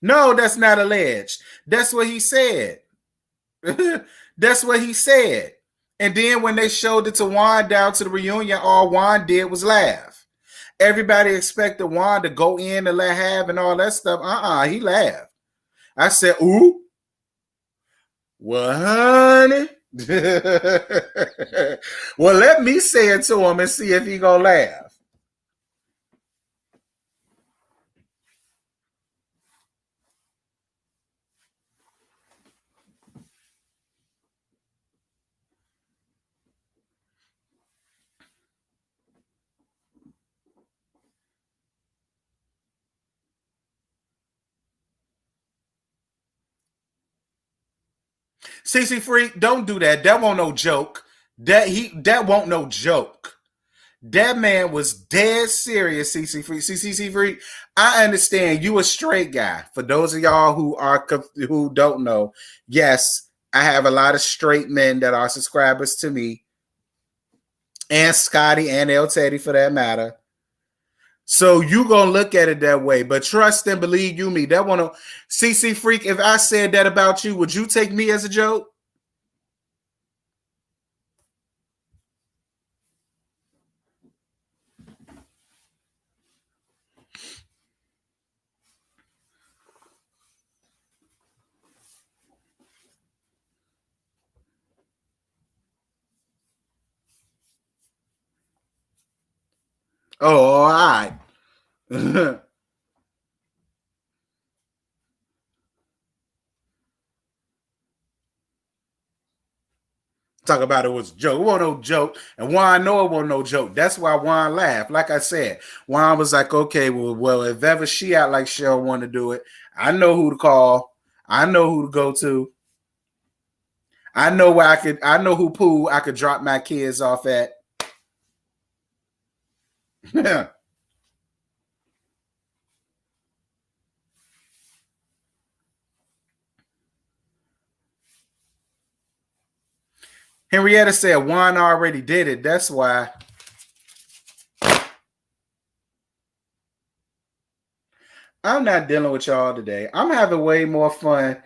No, that's not alleged. That's what he said. That's what he said. And then when they showed it to Juan down to the reunion, all Juan did was laugh. Everybody expected Juan to go in and let have and all that stuff. He laughed. I said, ooh. Well, honey. Well, let me say it to him and see if he gonna laugh. CC Freak, don't do that. That won't no joke. That won't no joke. That man was dead serious, CC Freak. CC Freak, I understand you a straight guy. For those of y'all who don't know, yes, I have a lot of straight men that are subscribers to me, and Scotty and El Teddy for that matter. So you gonna look at it that way, but trust and believe you me. That one, CC Freak. If I said that about you, would you take me as a joke? Oh, all right. Talk about it was a joke. It wasn't no joke. And Juan know it wasn't no joke. That's why Juan laughed. Like I said, Juan was like, okay, well, if ever she out like Cheryl want to do it, I know who to call. I know who to go to. I know I know who pool I could drop my kids off at. Henrietta said Juan already did it. That's why. I'm not dealing with y'all today. I'm having way more fun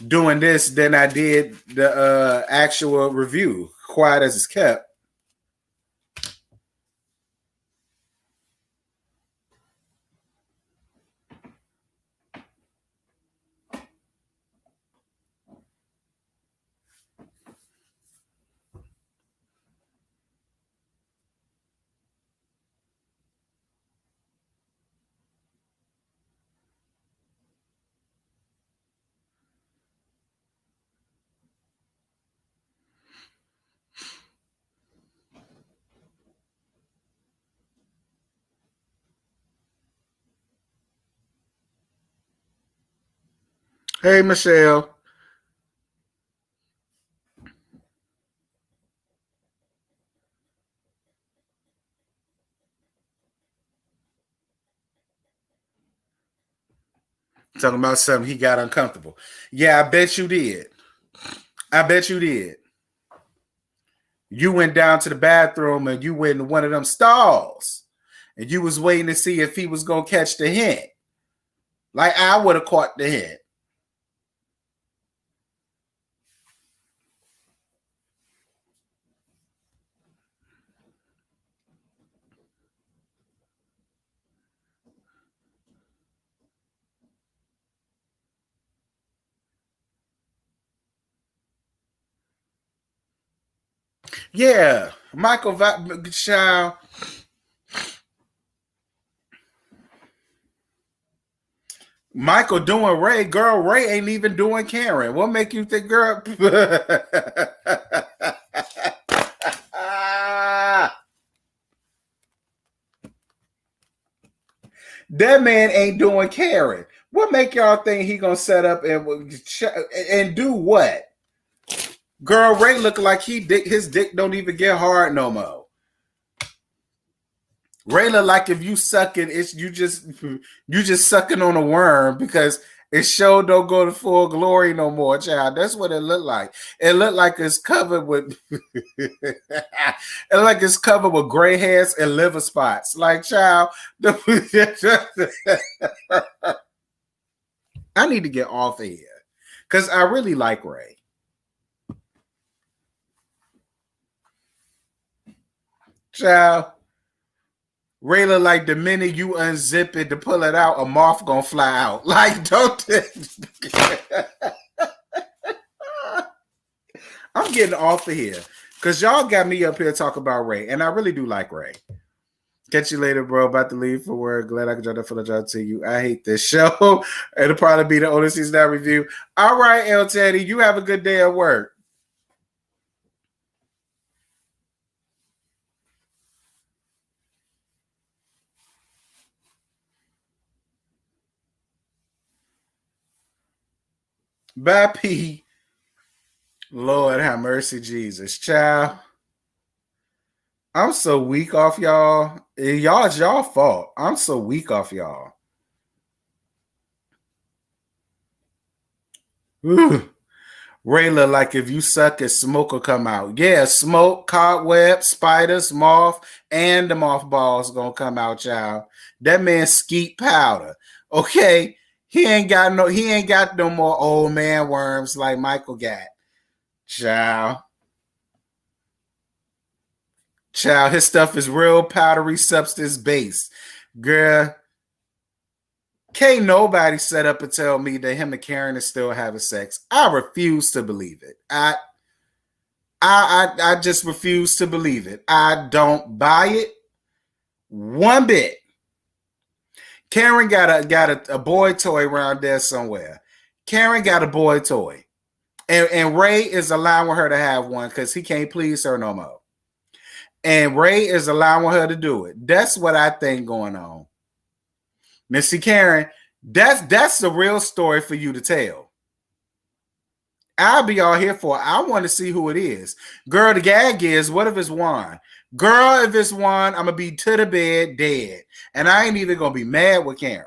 doing this than I did the actual review. Quiet as it's kept. Hey, Michelle. Talking about something he got uncomfortable. Yeah, I bet you did. I bet you did. You went down to the bathroom and you went in one of them stalls and you was waiting to see if he was going to catch the hint. Like I would have caught the hint. Yeah, child. Michael doing Ray. Girl, Ray ain't even doing Karen. What make you think, girl? That man ain't doing Karen. What make y'all think he gonna set up and do what? Girl, Ray look like his dick don't even get hard no more. Ray look like if you sucking, it's you just sucking on a worm because it sure don't go to full glory no more, child. That's what it looked like. It looked like it's covered with it looked like it's covered with gray hairs and liver spots. Like, child, I need to get off of here because I really like Ray. Child, Ray look like the minute you unzip it to pull it out, a moth gonna fly out. Like, don't. I'm getting off of here because y'all got me up here talking about Ray, and I really do like Ray. Catch you later, bro. About to leave for work. Glad I could drop that for the job to you. I hate this show. It'll probably be the only season I review. All right, El Teddy, you have a good day at work. Bye, P. Lord have mercy, Jesus. Child. I'm so weak off y'all. Y'all, it's y'all fault. I'm so weak off y'all. Ooh. Ray look like if you suck it, smoke will come out. Yeah, smoke, cobweb, spiders, moth, and the mothballs gonna come out, child. That man skeet powder. Okay. He ain't got no more old man worms like Michael got. Child. Child, his stuff is real powdery substance based. Girl, can't nobody set up and tell me that him and Karen is still having sex. I refuse to believe it. I just refuse to believe it. I don't buy it one bit. Karen got a boy toy around there somewhere. Karen got a boy toy. And Ray is allowing her to have one because he can't please her no more. And Ray is allowing her to do it. That's what I think going on. Missy Karen, that's the real story for you to tell. I'll be all here for it. I want to see who it is. Girl, the gag is, what if it's Juan? Girl, if it's Juan, I'm going to be to the bed dead. And I ain't even going to be mad with Karen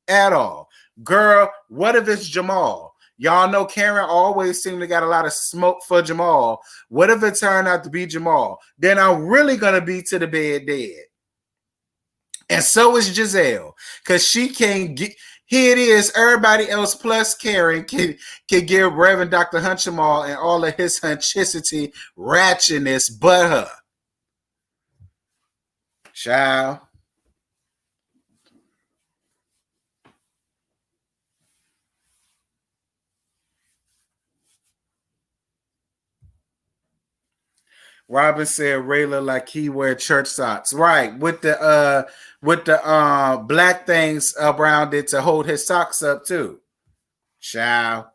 at all. Girl, what if it's Jamal? Y'all know Karen always seemed to got a lot of smoke for Jamal. What if it turned out to be Jamal? Then I'm really going to be to the bed dead. And so is Giselle. Because she can't get... Here it is. Everybody else plus Karen can give Reverend Dr. Hunchamal and all of his hunchicity, ratchetness, but her. Child. Robin said Rayla like he wear church socks. Right. With the black things around it to hold his socks up too. Child.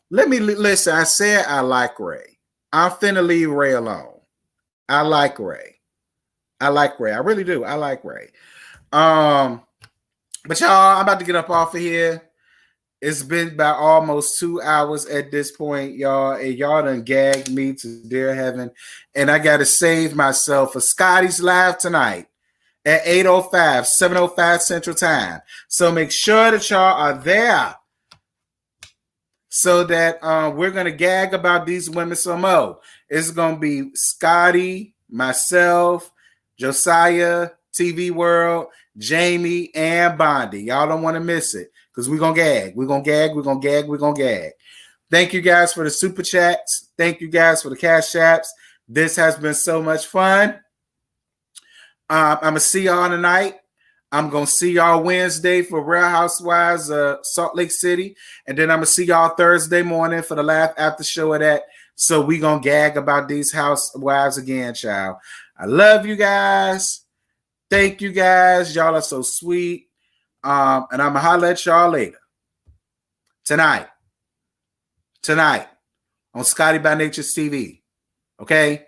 Let me listen. I said I like Ray. I'm finna leave Ray alone. I like Ray. I like Ray. I really do. I like Ray. But y'all, I'm about to get up off of here. It's been about almost 2 hours at this point, y'all. And y'all done gagged me to dear heaven. And I got to save myself for Scotty's live tonight at 8:05, 7:05 Central Time. So make sure that y'all are there so that we're going to gag about these women some more. It's going to be Scotty, myself, Josiah, TV World, Jamie, and Bondi. Y'all don't want to miss it because we're going to gag. We're going to gag. We're going to gag. We're going to gag. Thank you guys for the super chats. Thank you guys for the cash apps. This has been so much fun. I'm going to see y'all tonight. I'm going to see y'all Wednesday for Real Housewives Salt Lake City. And then I'm going to see y'all Thursday morning for the laugh after show of that. So we going to gag about these housewives again, child. I love you guys. Thank you guys. Y'all are so sweet. And I'm going to holler at y'all later. Tonight on Scotty by Nature's TV. Okay?